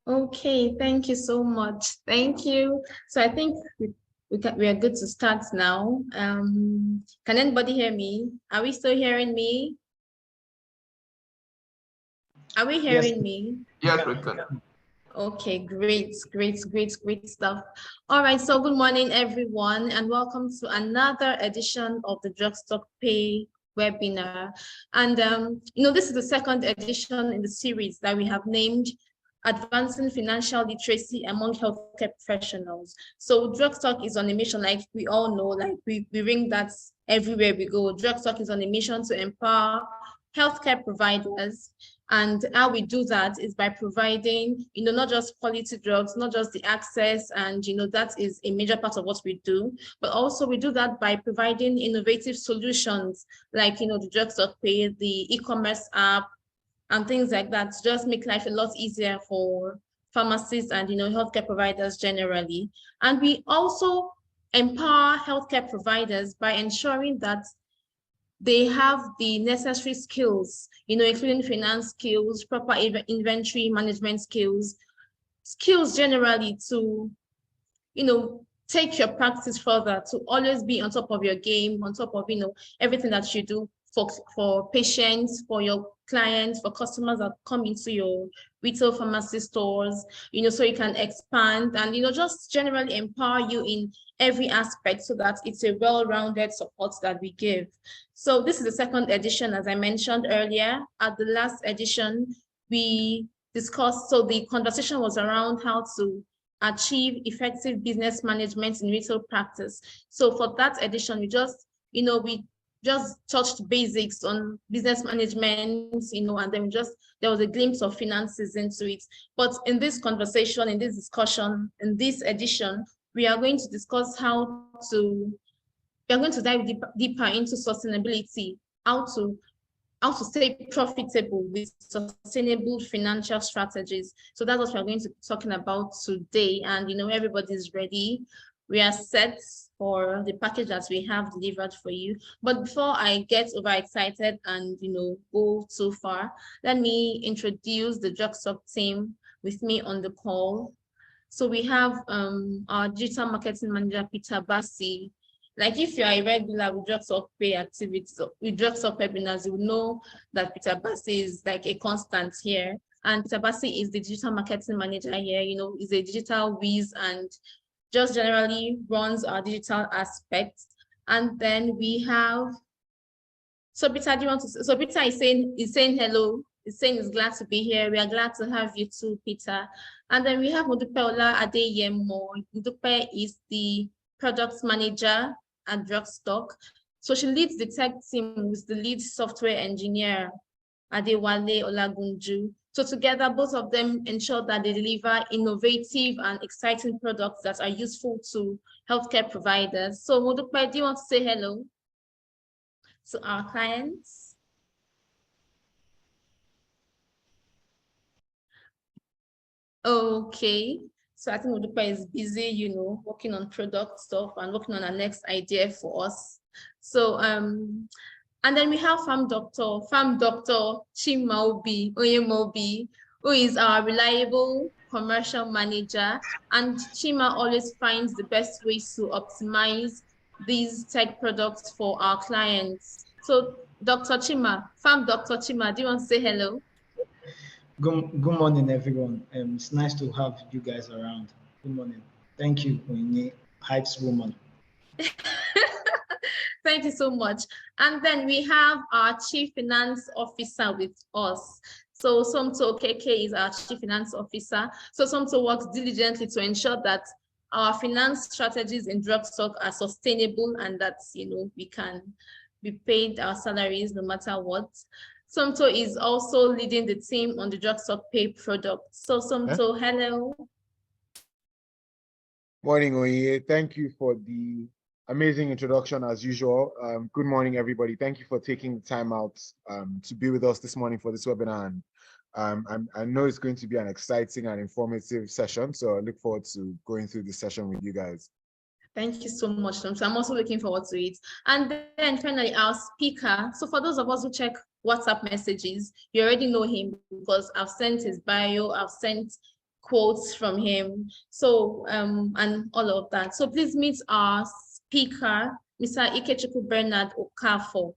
Okay, thank you so much. Thank you. So I think we are good to start now. Can anybody hear me? Are we still hearing me? Are we hearing me? Yes, we can. Okay, great stuff. All right, so good morning, everyone, and welcome to another edition of the Drugstock Pay webinar. And, this is the second edition in the series that we have named Advancing Financial Literacy Among Healthcare Professionals. So Drugstock is on a mission, like we all know, like we ring that everywhere we go. Drugstock is on a mission to empower healthcare providers. And how we do that is by providing, not just quality drugs, not just the access, and, that is a major part of what we do, but also we do that by providing innovative solutions like, the Drugstock Pay, the e-commerce app, and things like that to just make life a lot easier for pharmacists and, healthcare providers generally. And we also empower healthcare providers by ensuring that they have the necessary skills, including finance skills, proper inventory management skills generally to, take your practice further, to always be on top of your game, on top of, everything that you do for patients, for your clients, for customers that come into your retail pharmacy stores, so you can expand and, just generally empower you in every aspect so that it's a well-rounded support that we give. So this is the second edition, as I mentioned earlier. At the last edition, we discussed, so the conversation was around how to achieve effective business management in retail practice. So for that edition, we just touched basics on business management, and then there was a glimpse of finances into it. But in this conversation, in this discussion, in this edition, we are going to discuss we are going to dive deeper into sustainability, how to stay profitable with sustainable financial strategies. So that's what we're going to be talking about today. And, everybody's ready. We are set for the package that we have delivered for you. But before I get overexcited and, go too far, let me introduce the Drugstock team with me on the call. So we have our digital marketing manager, Peter Bassi. Like if you are a regular with Drugstock Pay activities, with Drugstock webinars, you will know that Peter Bassi is like a constant here. And Peter Bassi is the digital marketing manager here, is a digital whiz and just generally runs our digital aspects. And then we have, so Peter, so Peter is saying hello. He's saying he's glad to be here. We are glad to have you too, Peter. And then we have Modupe Ola Adeyemo. Modupe is the product manager at Drugstock. So she leads the tech team with the lead software engineer, Adewale Olagunju. So together, both of them ensure that they deliver innovative and exciting products that are useful to healthcare providers. So Modupe, do you want to say hello to our clients? Okay. So I think Modupe is busy, working on product stuff and working on our next idea for us. So, and then we have Farm Doctor Chimaobi Oyemobi, who is our reliable commercial manager. And Chima always finds the best ways to optimize these tech products for our clients. So Dr. Chima, Farm Dr. Chima, do you want to say hello? Good morning, everyone. It's nice to have you guys around. Good morning. Thank you, Oinye, Hypes Woman. Thank you so much. And then we have our Chief Finance Officer with us. So Somto KK is our Chief Finance Officer. So Somto works diligently to ensure that our finance strategies in Drugstock are sustainable and that, we can be paid our salaries no matter what. Somto is also leading the team on the Drugstock Pay product. So Somto, hello. Morning, Oye. Thank you for the amazing introduction as usual. Good morning, everybody. Thank you for taking the time out to be with us this morning for this webinar. And I know it's going to be an exciting and informative session, so I look forward to going through this session with you guys. Thank you so much, Somto. I'm also looking forward to it. And then finally, our speaker. So for those of us who check WhatsApp messages, you already know him because I've sent his bio, I've sent quotes from him. So, and all of that. So please meet our speaker, Mr. Ikechukwu Bernard Okafor.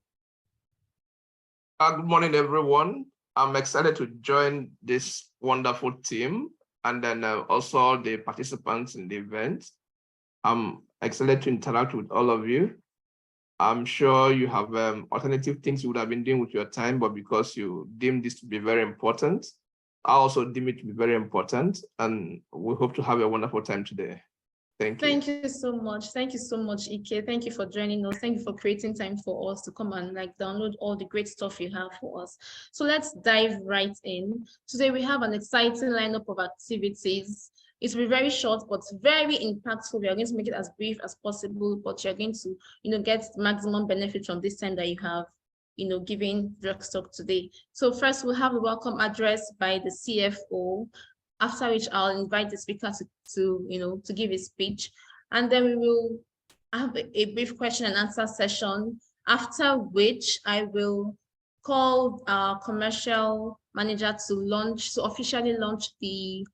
Good morning, everyone. I'm excited to join this wonderful team and then also all the participants in the event. I'm excited to interact with all of you. I'm sure you have alternative things you would have been doing with your time, but because you deem this to be very important, I also deem it to be very important, and we hope to have a wonderful time today. Thank you. Thank you so much. Thank you so much, Ike. Thank you for joining us. Thank you for creating time for us to come and download all the great stuff you have for us. So let's dive right in. Today we have an exciting lineup of activities. It will be very short, but very impactful. We are going to make it as brief as possible, but you're going to, get maximum benefit from this time that you have, giving Drugstock today. So first we'll have a welcome address by the CFO, after which I'll invite the speaker to give his speech. And then we will have a brief question and answer session, after which I will call our commercial manager to officially launch the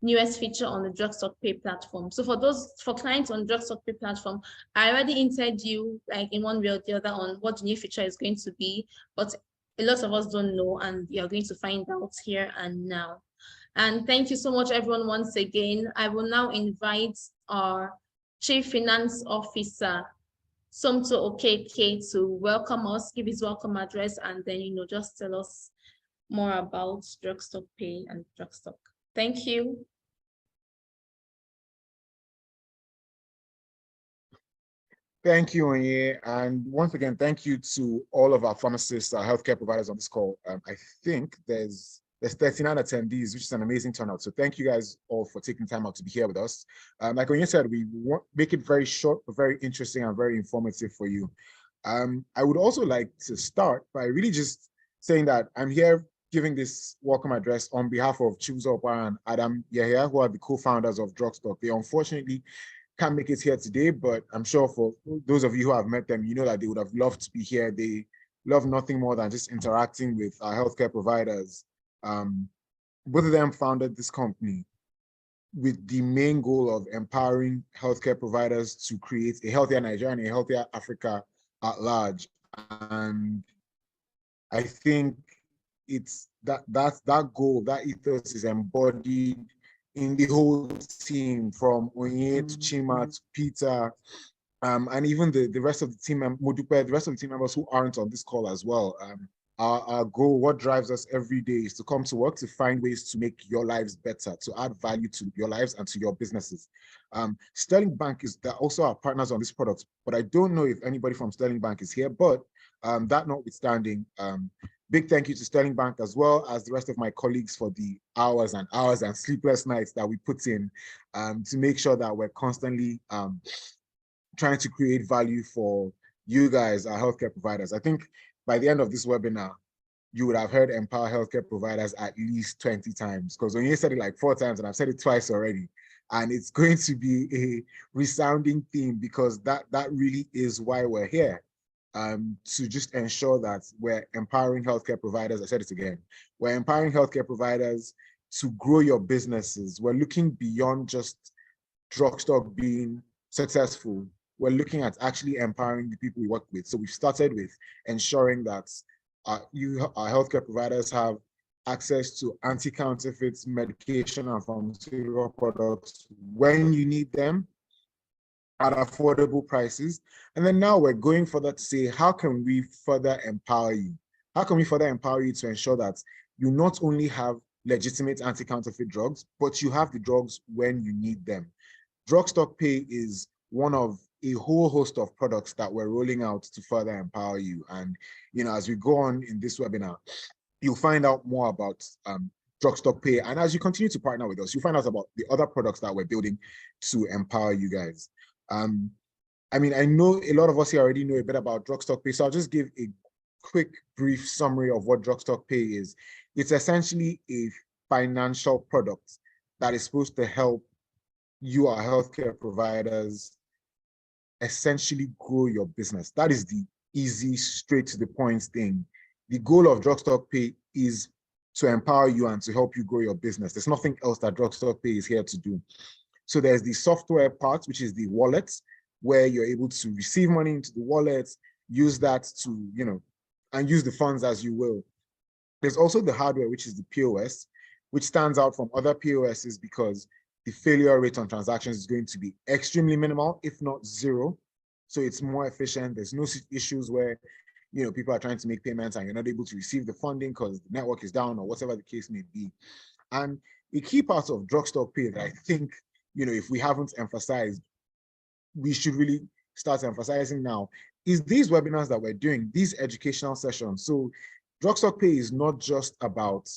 newest feature on the Drugstock Pay platform. So for clients on Drugstock Pay platform, I already hinted you like in one way or the other on what the new feature is going to be, but a lot of us don't know, and you're going to find out here and now. And thank you so much, everyone, once again. I will now invite our Chief Finance Officer, Somto Okeke, to welcome us, give his welcome address, and then, just tell us more about Drugstock Pay and Drugstock. Thank you. Thank you, Onye. And once again, thank you to all of our pharmacists, our healthcare providers on this call. I think there's 39 attendees, which is an amazing turnout. So thank you guys all for taking time out to be here with us. Like Onye said, we want make it very short, but very interesting and very informative for you. I would also like to start by really just saying that I'm here giving this welcome address on behalf of Chibuzo Opara and Adam Yahya, who are the co-founders of Drugstock. They unfortunately can't make it here today, but I'm sure for those of you who have met them, you know that they would have loved to be here. They love nothing more than just interacting with our healthcare providers. Both of them founded this company with the main goal of empowering healthcare providers to create a healthier Nigeria and a healthier Africa at large. And I think it's that goal, that ethos is embodied in the whole team, from Onye to Chima to Peter, and even the rest of the team, Modupe, the rest of the team members who aren't on this call as well. Our goal, what drives us every day, is to come to work to find ways to make your lives better, to add value to your lives and to your businesses. Sterling Bank they're also our partners on this product, but I don't know if anybody from Sterling Bank is here, but that notwithstanding, big thank you to Sterling Bank as well as the rest of my colleagues for the hours and hours and sleepless nights that we put in to make sure that we're constantly trying to create value for you guys, our healthcare providers. I think by the end of this webinar, you would have heard empower healthcare providers at least 20 times, because when you said it like 4 times, and I've said it twice already, and it's going to be a resounding theme, because that really is why we're here. To just ensure that we're empowering healthcare providers. I said it again, we're empowering healthcare providers to grow your businesses. We're looking beyond just Drugstock being successful. We're looking at actually empowering the people we work with. So we've started with ensuring that our healthcare providers have access to anti-counterfeit medication and pharmaceutical products when you need them, at affordable prices. And then now we're going further to say, how can we further empower you? How can we further empower you to ensure that you not only have legitimate anti-counterfeit drugs, but you have the drugs when you need them? Drugstock Pay is one of a whole host of products that we're rolling out to further empower you. And as we go on in this webinar, you'll find out more about Drugstock Pay. And as you continue to partner with us, you'll find out about the other products that we're building to empower you guys. I know a lot of us here already know a bit about Drugstock Pay, so I'll just give a quick, brief summary of what Drugstock Pay is. It's essentially a financial product that is supposed to help you, our healthcare providers, essentially grow your business. That is the easy, straight to the point thing. The goal of Drugstock Pay is to empower you and to help you grow your business. There's nothing else that Drugstock Pay is here to do. So there's the software part, which is the wallet, where you're able to receive money into the wallet, use that to, and use the funds as you will. There's also the hardware, which is the POS, which stands out from other POSs because the failure rate on transactions is going to be extremely minimal, if not zero. So it's more efficient. There's no issues where, people are trying to make payments and you're not able to receive the funding because the network is down or whatever the case may be. And a key part of Drugstock Pay that I think, if we haven't emphasized, we should really start emphasizing now is these webinars that we're doing, these educational sessions. So Drugstock Pay is not just about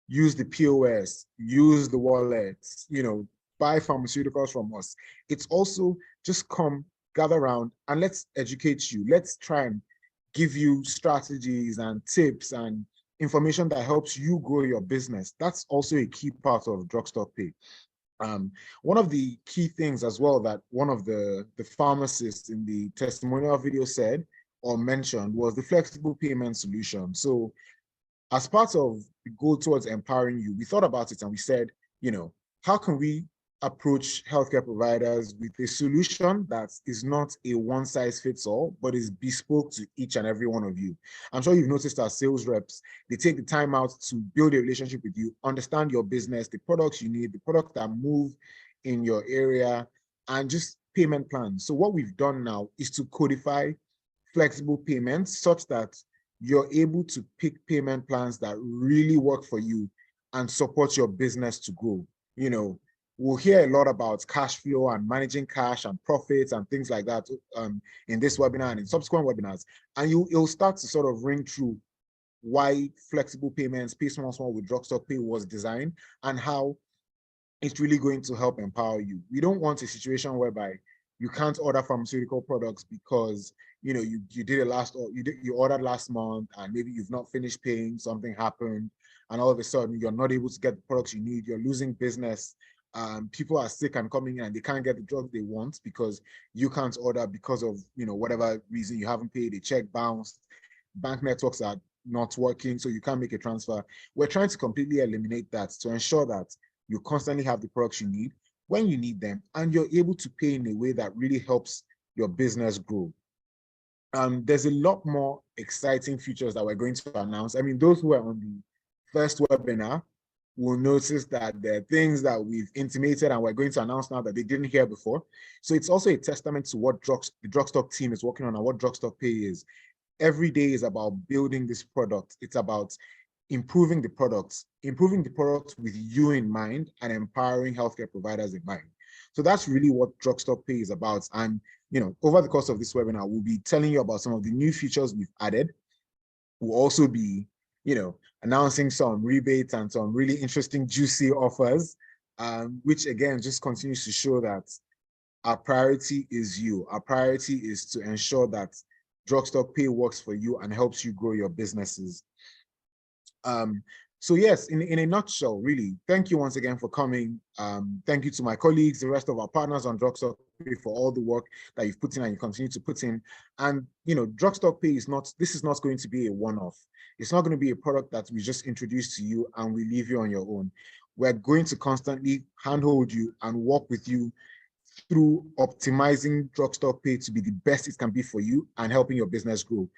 use the POS, use the wallets, buy pharmaceuticals from us. It's also just come, gather around and let's educate you. Let's try and give you strategies and tips and information that helps you grow your business. That's also a key part of Drugstock Pay. One of the key things as well that one of the pharmacists in the testimonial video said or mentioned was the flexible payment solution. So as part of the goal towards empowering you, we thought about it and we said, how can we approach healthcare providers with a solution that is not a one-size-fits-all, but is bespoke to each and every one of you. I'm sure you've noticed as sales reps, they take the time out to build a relationship with you, understand your business, the products you need, the products that move in your area, and just payment plans. So what we've done now is to codify flexible payments such that you're able to pick payment plans that really work for you and support your business to grow. We'll hear a lot about cash flow and managing cash and profits and things like that in this webinar and in subsequent webinars. And you'll start to sort of ring through why flexible payments, Pay Small Small with Drugstock Pay was designed and how it's really going to help empower you. We don't want a situation whereby you can't order pharmaceutical products because you ordered last month and maybe you've not finished paying, something happened, and all of a sudden you're not able to get the products you need, you're losing business. People are sick and coming in and they can't get the drugs they want because you can't order because of whatever reason you haven't paid, a check bounced, bank networks are not working, so you can't make a transfer. We're trying to completely eliminate that to ensure that you constantly have the products you need when you need them, and you're able to pay in a way that really helps your business grow. There's a lot more exciting features that we're going to announce. I mean, those who are on the first webinar will notice that there are things that we've intimated and we're going to announce now that they didn't hear before. So it's also a testament to what the Drugstock team is working on and what Drugstock Pay is. Every day is about building this product. It's about improving the product with you in mind and empowering healthcare providers in mind. So that's really what Drugstock Pay is about. And over the course of this webinar, we'll be telling you about some of the new features we've added. We'll also be announcing some rebates and some really interesting, juicy offers, which again, just continues to show that our priority is you. Our priority is to ensure that Drugstock Pay works for you and helps you grow your businesses. So yes, in a nutshell, really, thank you once again for coming. Thank you to my colleagues, the rest of our partners on Drugstock Pay for all the work that you've put in and you continue to put in. And Drugstock Pay is not going to be a one-off. It's not going to be a product that we just introduce to you and we leave you on your own. We're going to constantly handhold you and work with you through optimizing Drugstock Pay to be the best it can be for you and helping your business grow.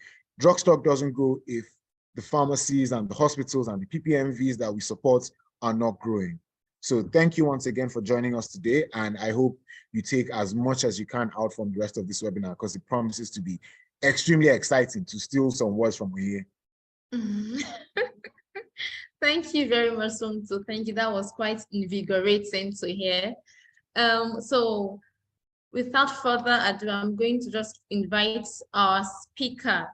Drugstock doesn't grow if the pharmacies and the hospitals and the PPMVs that we support are not growing. So thank you once again for joining us today. And I hope you take as much as you can out from the rest of this webinar because it promises to be extremely exciting, to steal some words from here. Thank you very much, Somto. Thank you. That was quite invigorating to hear. So without further ado, I'm going to just invite our speaker,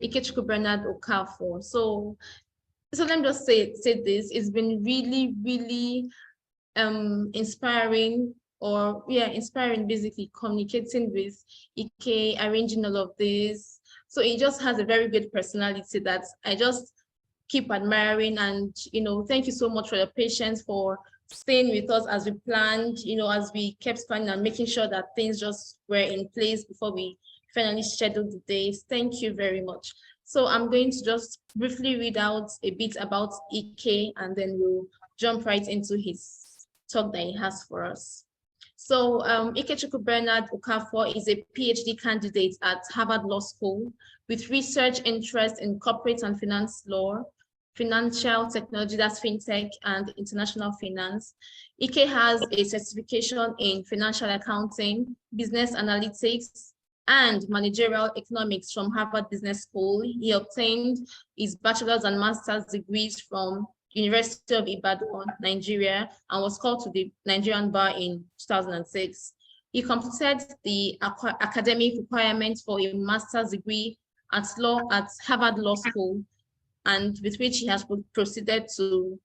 Ikechukwu Bernard Okafor. So let me just say this. It's been really, really inspiring, basically communicating with Ike, arranging all of this. So he just has a very good personality that I just keep admiring. And, thank you so much for your patience, for staying with us as we planned, as we kept planning and making sure that things just were in place before we finally scheduled the days. Thank you very much. So I'm going to just briefly read out a bit about Ike, and then we'll jump right into his talk that he has for us. So Ikechukwu Bernard Okafor is a PhD candidate at Harvard Law School with research interest in corporate and finance law, financial technology, that's fintech, and international finance. Ike has a certification in financial accounting, business analytics, and managerial economics from Harvard Business School. He obtained his bachelor's and master's degrees from University of Ibadan, Nigeria, and was called to the Nigerian bar in 2006. He completed the academic requirements for a master's degree at Harvard Law School, and with which he has proceeded to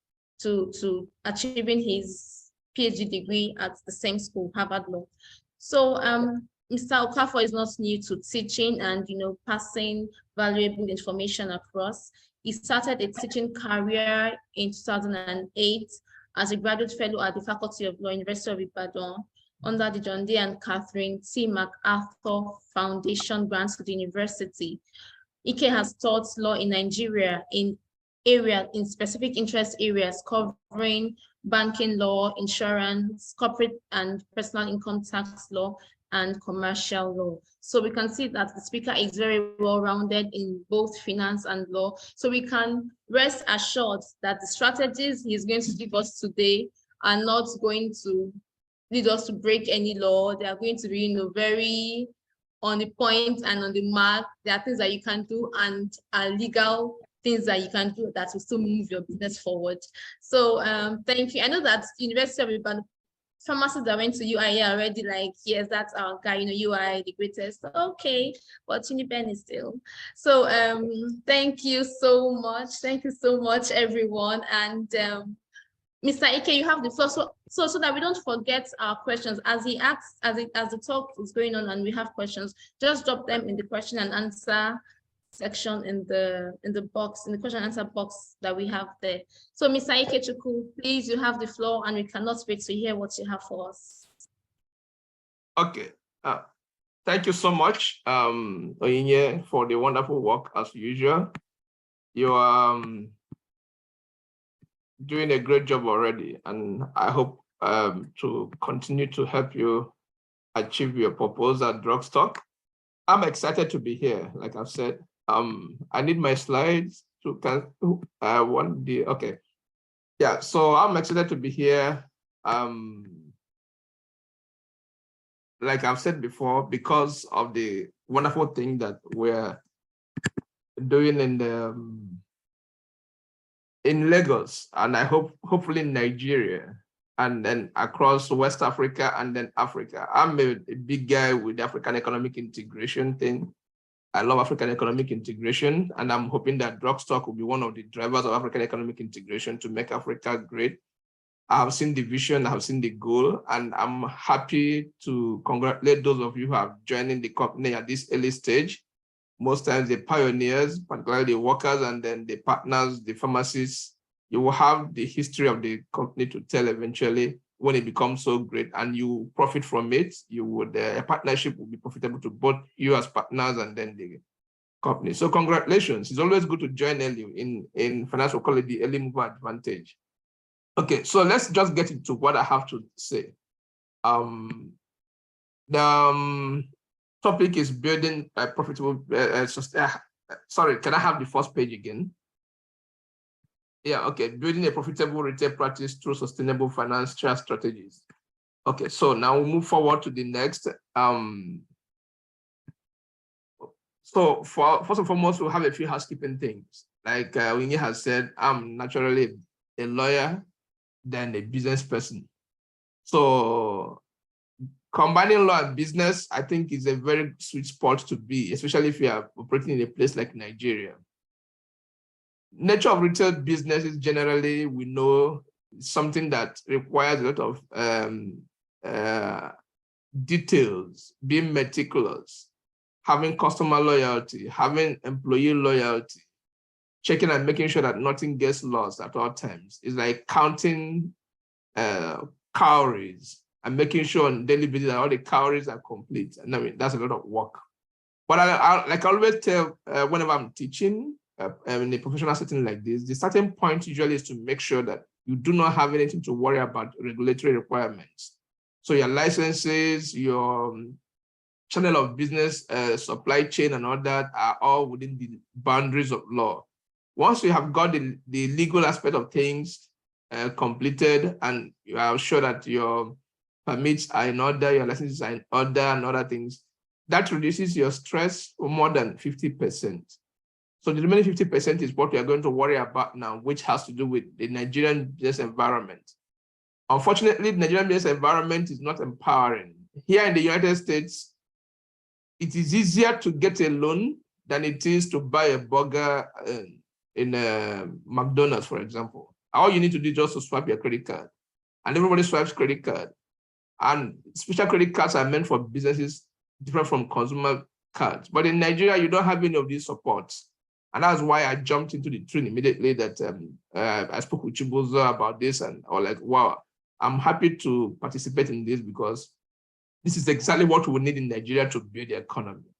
achieving his PhD degree at the same school, Harvard Law. So Mr. Okafor is not new to teaching and passing valuable information across. He started a teaching career in 2008 as a graduate fellow at the Faculty of Law, University of Ibadan, under the John D. and Catherine C. MacArthur Foundation grants to the university. Ike has taught law in Nigeria in specific interest areas covering banking law, insurance, corporate and personal income tax law, and commercial law. So we can see that the speaker is very well-rounded in both finance and law. So we can rest assured that the strategies he's going to give us today are not going to lead us to break any law. They are going to be, very on the point and on the mark. There are things that you can do and are legal things that you can do that will still move your business forward. So thank you. I know that University of Ibadan pharmacists that went to UI are already like, yes, that's our guy, UI, the greatest. Okay, but Uniben is still. So thank you so much. Thank you so much, everyone. And Mr. Ike, you have the floor. So that we don't forget our questions as he asks, as the talk is going on and we have questions, just drop them in the question and answer section in the box, in the question and answer box that we have there. So Mr. Ikechukwu, please, you have the floor and we cannot wait to hear what you have for us. Okay. Thank you so much, Oyinye, for the wonderful work as usual. You are doing a great job already, and I hope to continue to help you achieve your purpose at Drugstock. I'm excited to be here, like I've said. I need my slides to okay. Yeah, so I'm excited to be here. Like I've said before, because of the wonderful thing that we're doing in Lagos, and I hopefully in Nigeria, and then across West Africa and then Africa. I'm a big guy with the African economic integration thing. I love African economic integration, and I'm hoping that Drugstock will be one of the drivers of African economic integration to make Africa great. I have seen the vision, I have seen the goal, and I'm happy to congratulate those of you who have joined the company at this early stage. Most times the pioneers, particularly the workers, and then the partners, the pharmacists. You will have the history of the company to tell eventually when it becomes so great and you profit from it. You would a partnership will be profitable to both you as partners and then the company. So congratulations. It's always good to join early in financial quality, early mover advantage. Okay, so let's just get into what I have to say. The topic is building a profitable, sorry, can I have the first page again? Yeah, okay, building a profitable retail practice through sustainable financial strategies. Okay, so now we'll move forward to the next. So first and foremost, we'll have a few housekeeping things. Like Winnie has said, I'm naturally a lawyer than a business person. So combining law and business, I think, is a very sweet spot to be, especially if you are operating in a place like Nigeria. Nature of retail business is generally, we know, something that requires a lot of details, being meticulous, having customer loyalty, having employee loyalty, checking and making sure that nothing gets lost at all times. It's like counting calories and making sure on daily basis that all the calories are complete. And I mean, that's a lot of work. But I always tell whenever I'm teaching in a professional setting like this, the starting point usually is to make sure that you do not have anything to worry about regulatory requirements. So your licenses, your channel of business, supply chain and all that are all within the boundaries of law. Once you have got the legal aspect of things completed and you are sure that your permits are in order, your licenses are in order and other things, that reduces your stress for more than 50%. So the remaining 50% is what we are going to worry about now, which has to do with the Nigerian business environment. Unfortunately, the Nigerian business environment is not empowering. Here in the United States, it is easier to get a loan than it is to buy a burger in McDonald's, for example. All you need to do is just to swipe your credit card. And everybody swipes credit card. And special credit cards are meant for businesses different from consumer cards. But in Nigeria, you don't have any of these supports. And that's why I jumped into the train immediately that I spoke with Chibuzo about this and I was like, wow, I'm happy to participate in this because this is exactly what we need in Nigeria to build the economy.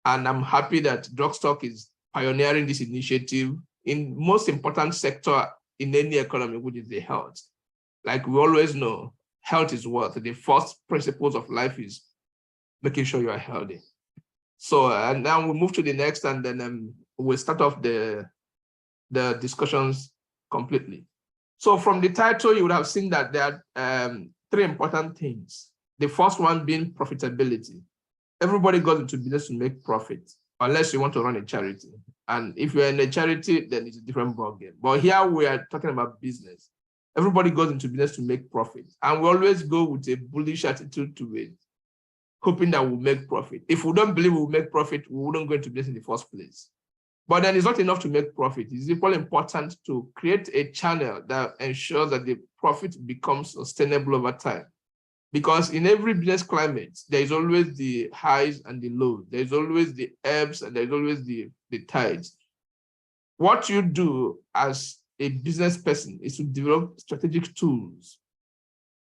And I'm happy that Drugstock is pioneering this initiative in most important sector in any economy, which is the health. Like we always know, health is wealth. The first principles of life is making sure you are healthy. So and now we move to the next, and then we'll start off the discussions completely. So from the title, you would have seen that there are three important things. The first one being profitability. Everybody goes into business to make profit, unless you want to run a charity. And if you're in a charity, then it's a different ballgame. But here we are talking about business. Everybody goes into business to make profit. And we always go with a bullish attitude to it, hoping that we'll make profit. If we don't believe we'll make profit, we wouldn't go into business in the first place. But then it's not enough to make profit. It's equally important to create a channel that ensures that the profit becomes sustainable over time. Because in every business climate, there is always the highs and the lows. There's always the ebbs and there's always the tides. What you do as a business person is to develop strategic tools.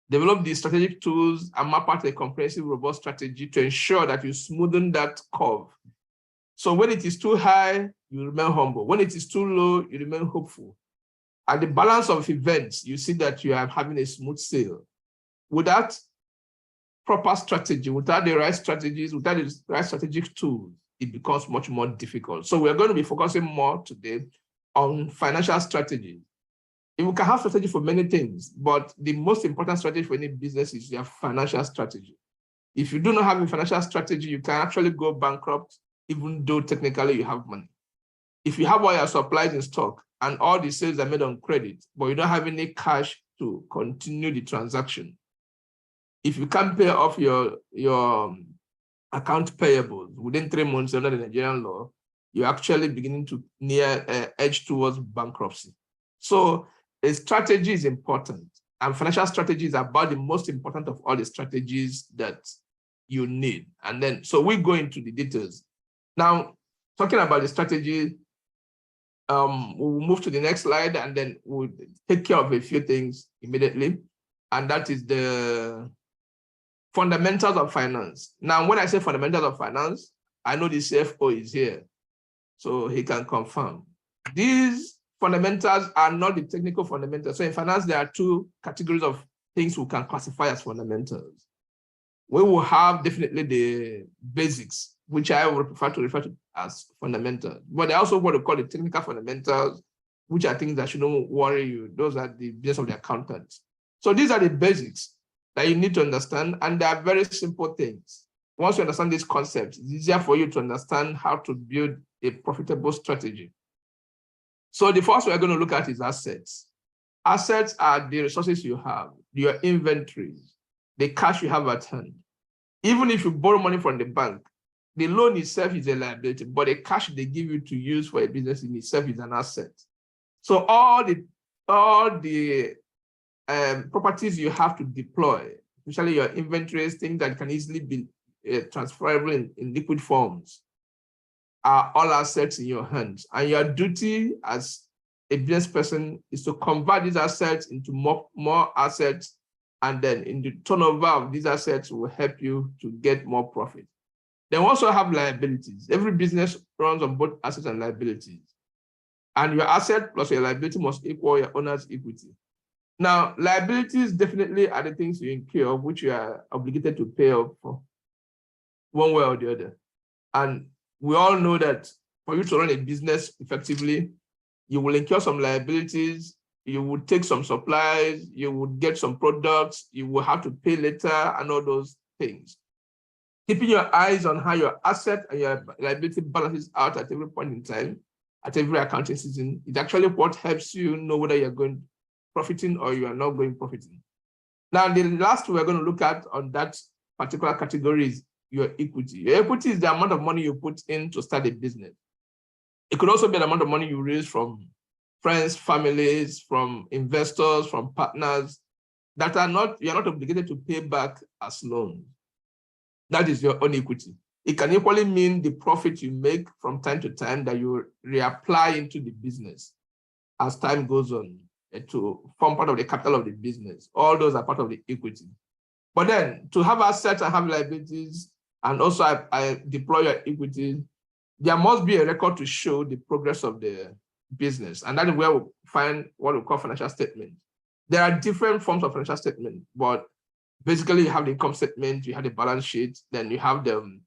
Develop these strategic tools and map out a comprehensive, robust strategy to ensure that you smoothen that curve. So when it is too high, you remain humble. When it is too low, you remain hopeful. At the balance of events, you see that you are having a smooth sail. Without proper strategy, without the right strategies, without the right strategic tools, it becomes much more difficult. So we're going to be focusing more today on financial strategy. You can have strategy for many things, but the most important strategy for any business is your financial strategy. If you do not have a financial strategy, you can actually go bankrupt, even though technically you have money. If you have all your supplies in stock and all the sales are made on credit, but you don't have any cash to continue the transaction, if you can't pay off your account payables within 3 months under the Nigerian law, you're actually beginning to edge towards bankruptcy. So a strategy is important, and financial strategy is about the most important of all the strategies that you need. And then, so we go into the details. Now, talking about the strategy, we'll move to the next slide, and then we'll take care of a few things immediately. And that is the fundamentals of finance. Now, when I say fundamentals of finance, I know the CFO is here, so he can confirm. These fundamentals are not the technical fundamentals. So in finance, there are two categories of things we can classify as fundamentals. We will have definitely the basics, which I would prefer to refer to as fundamentals. But there are also what we call the technical fundamentals, which are things that shouldn't worry you. Those are the business of the accountants. So these are the basics that you need to understand, and they are very simple things. Once you understand these concepts, it's easier for you to understand how to build a profitable strategy. So the first we're going to look at is assets. Assets are the resources you have, your inventories, the cash you have at hand. Even if you borrow money from the bank, the loan itself is a liability, but the cash they give you to use for a business in itself is an asset. So all the properties you have to deploy, especially your inventories, things that can easily be transferable in liquid forms, are all assets in your hands. And your duty as a business person is to convert these assets into more assets, and then in the turnover of these assets will help you to get more profit. Then we also have liabilities. Every business runs on both assets and liabilities. And your asset plus your liability must equal your owner's equity. Now, liabilities definitely are the things you incur, which you are obligated to pay up for one way or the other. And we all know that for you to run a business effectively, you will incur some liabilities, you would take some supplies, you would get some products, you will have to pay later and all those things. Keeping your eyes on how your asset and your liability balances out at every point in time, at every accounting season, is actually what helps you know whether you're going profiting or you are not going profiting. Now, the last we're going to look at on that particular category is your equity. Your equity is the amount of money you put in to start a business. It could also be the amount of money you raise from friends, families, from investors, from partners that you're not obligated to pay back as loans. That is your own equity. It can equally mean the profit you make from time to time that you reapply into the business as time goes on to form part of the capital of the business. All those are part of the equity. But then to have assets and have liabilities, and also I deploy your equity, there must be a record to show the progress of the business. And that is where we find what we call financial statement. There are different forms of financial statement, but basically you have the income statement, you have the balance sheet, then you have the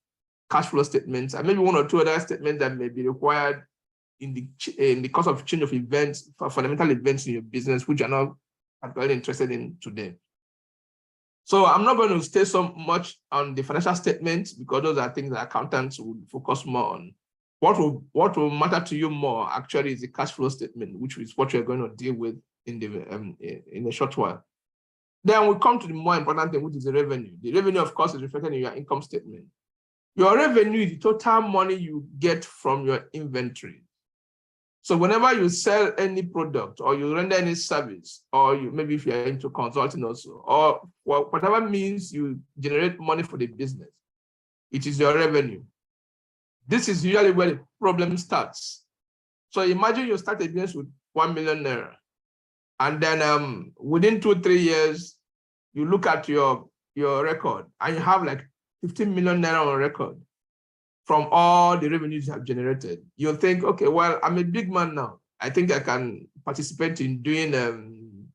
cash flow statements, and maybe one or two other statements that may be required in the course of change of events, for fundamental events in your business, which you're not particularly interested in today. So I'm not going to stay so much on the financial statements because those are things that accountants would focus more on. What will matter to you more actually is the cash flow statement, which is what you're going to deal with in a short while. Then we come to the more important thing, which is the revenue. The revenue, of course, is reflected in your income statement. Your revenue is the total money you get from your inventory. So whenever you sell any product or you render any service, or maybe if you're into consulting also, or whatever means you generate money for the business, it is your revenue. This is usually where the problem starts. So imagine you start a business with 1 million naira, and then within 2-3 years, you look at your record and you have like 15 million naira on record from all the revenues you have generated. You'll think, okay, well, I'm a big man now. I think I can participate in doing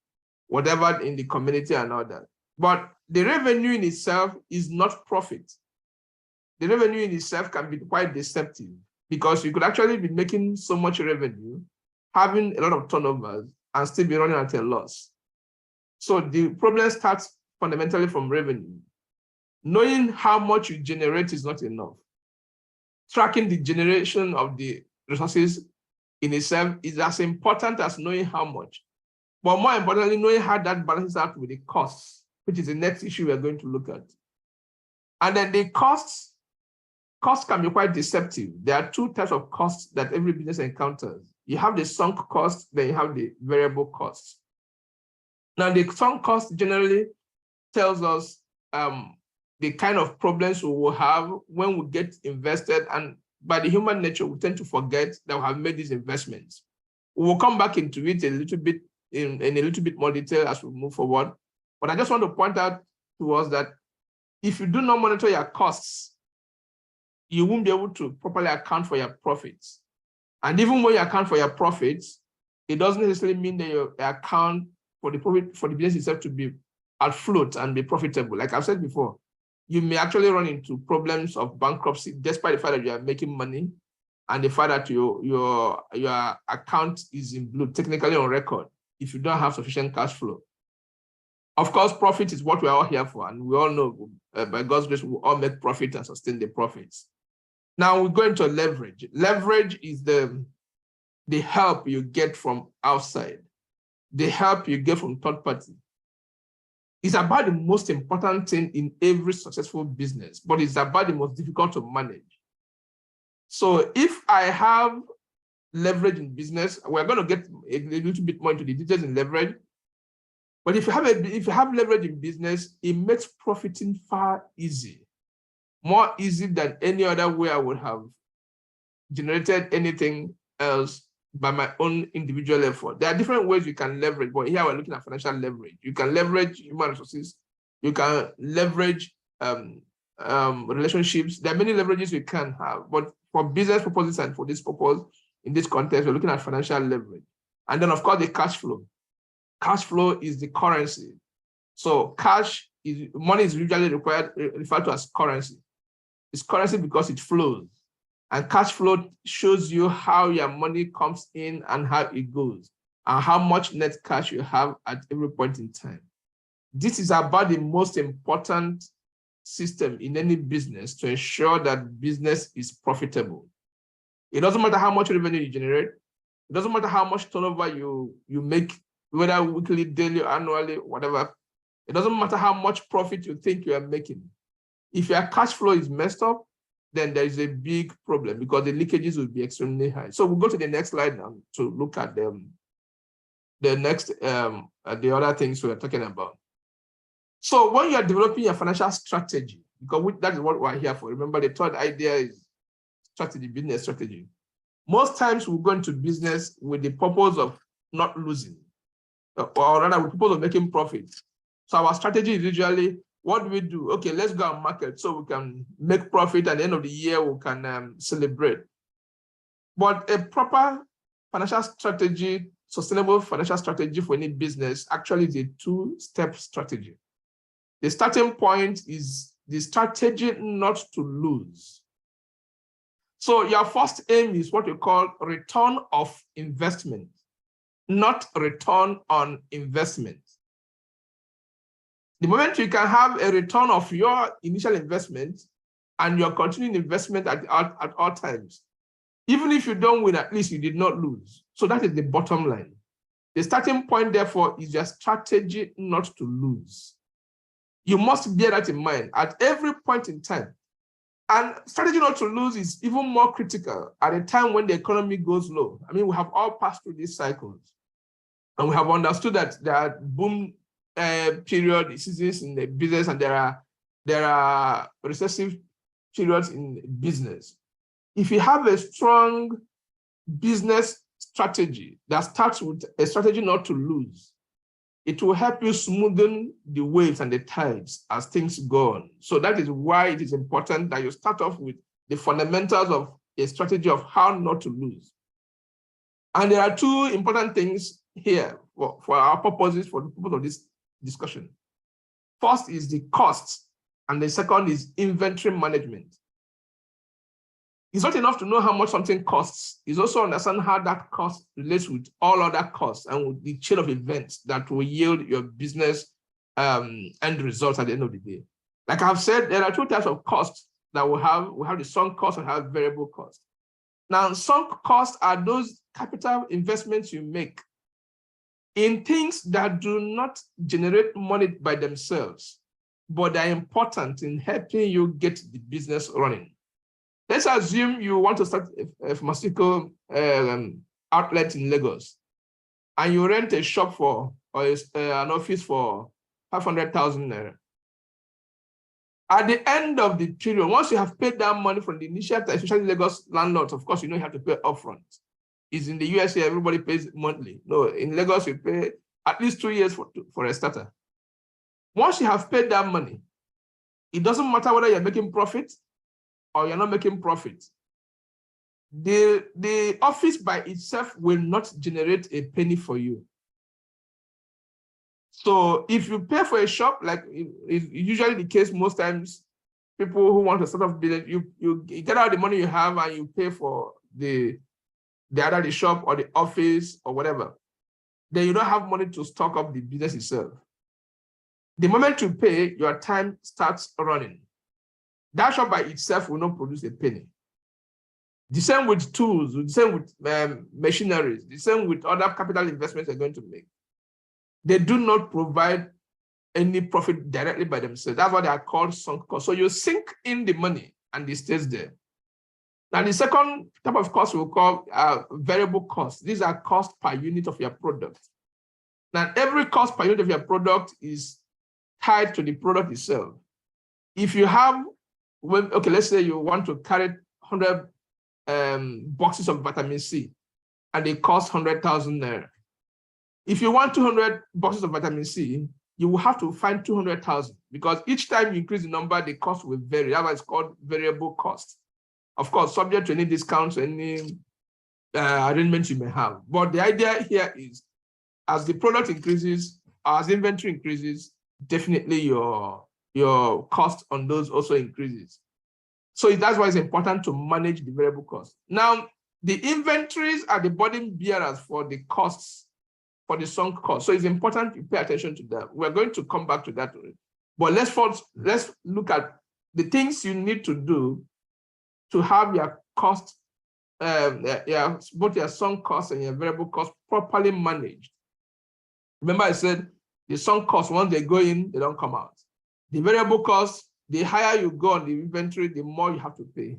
whatever in the community and all that. But the revenue in itself is not profit. The revenue in itself can be quite deceptive because you could actually be making so much revenue, having a lot of turnovers, and still be running at a loss. So the problem starts fundamentally from revenue. Knowing how much you generate is not enough. Tracking the generation of the resources in itself is as important as knowing how much. But more importantly, knowing how that balances out with the costs, which is the next issue we're going to look at. And then the costs can be quite deceptive. There are two types of costs that every business encounters. You have the sunk cost, then you have the variable costs. Now, the sunk cost generally tells us the kind of problems we will have when we get invested, and by the human nature, we tend to forget that we have made these investments. We will come back into it a little bit in a little bit more detail as we move forward. But I just want to point out to us that if you do not monitor your costs, you won't be able to properly account for your profits. And even when you account for your profits, it doesn't necessarily mean that you account for the profit for the business itself to be at float and be profitable. Like I've said before, you may actually run into problems of bankruptcy despite the fact that you are making money and the fact that your account is in blue, technically on record, if you don't have sufficient cash flow. Of course, profit is what we're all here for, and we all know by God's grace, we all make profit and sustain the profits. Now we go into leverage. Leverage is the help you get from outside, the help you get from third party. It's about the most important thing in every successful business, but it's about the most difficult to manage. So if I have leverage in business, we're going to get a little bit more into the details in leverage. But if you have leverage in business, it makes profiting far easier, more easy than any other way I would have generated anything else by my own individual effort. There are different ways you can leverage, but here we're looking at financial leverage. You can leverage human resources. You can leverage relationships. There are many leverages we can have, but for business purposes and for this purpose, in this context, we're looking at financial leverage. And then, of course, the cash flow. Cash flow is the currency. So money is usually referred to as currency. It's currency because it flows. And cash flow shows you how your money comes in and how it goes, and how much net cash you have at every point in time. This is about the most important system in any business to ensure that business is profitable. It doesn't matter how much revenue you generate. It doesn't matter how much turnover you make, whether weekly, daily, annually, whatever. It doesn't matter how much profit you think you are making. If your cash flow is messed up, then there is a big problem because the leakages will be extremely high. So we'll go to the next slide now to look at the other things we're talking about. So when you are developing a financial strategy, because that is what we're here for. Remember, the third idea is strategy, business strategy. Most times we go into business with the purpose of not losing, or rather with the purpose of making profit. So our strategy is usually, what do we do? Okay, let's go and market so we can make profit. At the end of the year, we can celebrate. But a proper financial strategy, sustainable financial strategy for any business actually is a two-step strategy. The starting point is the strategy not to lose. So your first aim is what you call return of investment, not return on investment. The moment you can have a return of your initial investment and your continuing investment at all times, even if you don't win, at least you did not lose. So that is the bottom line. The starting point, therefore, is your strategy not to lose. You must bear that in mind at every point in time. And strategy not to lose is even more critical at a time when the economy goes low. I mean, we have all passed through these cycles, and we have understood that there are boom period seasons in the business, and there are recessive periods in business. If you have a strong business strategy that starts with a strategy not to lose, it will help you smoothen the waves and the tides as things go on. So that is why it is important that you start off with the fundamentals of a strategy of how not to lose. And there are two important things here for our purposes, for the purpose of this discussion. First is the cost, and the second is inventory management. It's not enough to know how much something costs. It's also understand how that cost relates with all other costs and with the chain of events that will yield your business end results at the end of the day. Like I've said, there are two types of costs that we have. We have the sunk cost and have variable cost. Now, sunk costs are those capital investments you make in things that do not generate money by themselves, but are important in helping you get the business running. Let's assume you want to start a pharmaceutical outlet in Lagos, and you rent a shop or an office for 500,000 naira. At the end of the period, once you have paid that money from the initial, especially Lagos landlords, of course, you know you have to pay upfront. Is in the USA, everybody pays monthly. No, in Lagos, you pay at least 2 years for a starter. Once you have paid that money, it doesn't matter whether you're making profit or you're not making profit. The office by itself will not generate a penny for you. So if you pay for a shop, like it's usually the case most times, people who want to start off business, you get out the money you have and you pay for either the shop or the office or whatever. Then you don't have money to stock up the business itself. The moment you pay, your time starts running. That shop by itself will not produce a penny. The same with tools, the same with machineries, the same with other capital investments they're going to make. They do not provide any profit directly by themselves. That's why they are called sunk costs. So you sink in the money and it stays there. Now, the second type of cost we'll call variable costs. These are costs per unit of your product. Now, every cost per unit of your product is tied to the product itself. If you have, okay, let's say you want to carry 100 boxes of vitamin C and they cost 100,000 naira. If you want 200 boxes of vitamin C, you will have to find 200,000 because each time you increase the number, the cost will vary. That's why it's called variable cost. Of course, subject to any discounts, any arrangements you may have. But the idea here is, as the product increases, as inventory increases, definitely your cost on those also increases. So that's why it's important to manage the variable cost. Now, the inventories are the burden bearers for the costs, for the sunk cost. So it's important you pay attention to that. We're going to come back to that. But let's look at the things you need to do to have your cost, both your sunk cost and your variable cost properly managed. Remember I said the sunk cost, once they go in, they don't come out. The variable cost, the higher you go on the inventory, the more you have to pay.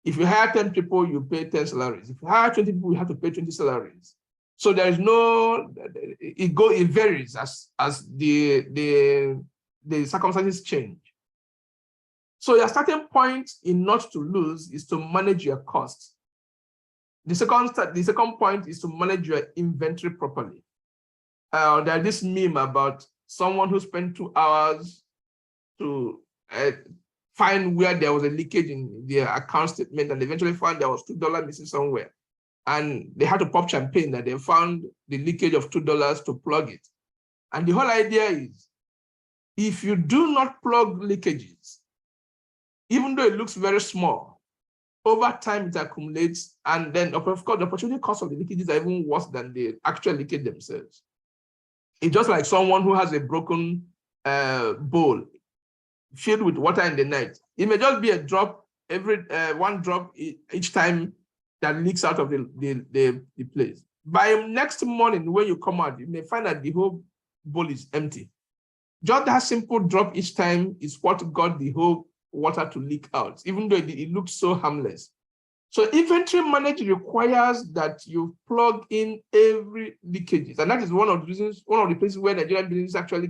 If you hire 10 people, you pay 10 salaries. If you hire 20 people, you have to pay 20 salaries. So there is no, it varies as the circumstances change. So your starting point in not to lose is to manage your costs. The second point is to manage your inventory properly. There's this meme about someone who spent 2 hours to find where there was a leakage in their account statement and eventually found there was $2 missing somewhere. And they had to pop champagne that they found the leakage of $2 to plug it. And the whole idea is, if you do not plug leakages, even though it looks very small, over time it accumulates, and then of course the opportunity cost of the leakages are even worse than the actual leakage themselves. It's just like someone who has a broken bowl filled with water in the night. It may just be a drop, one drop each time that leaks out of the place. By next morning, when you come out, you may find that the whole bowl is empty. Just that simple drop each time is what got the whole water to leak out, even though it looks so harmless. So inventory management requires that you plug in every leakages. And that is one of the reasons, one of the places where Nigerian businesses actually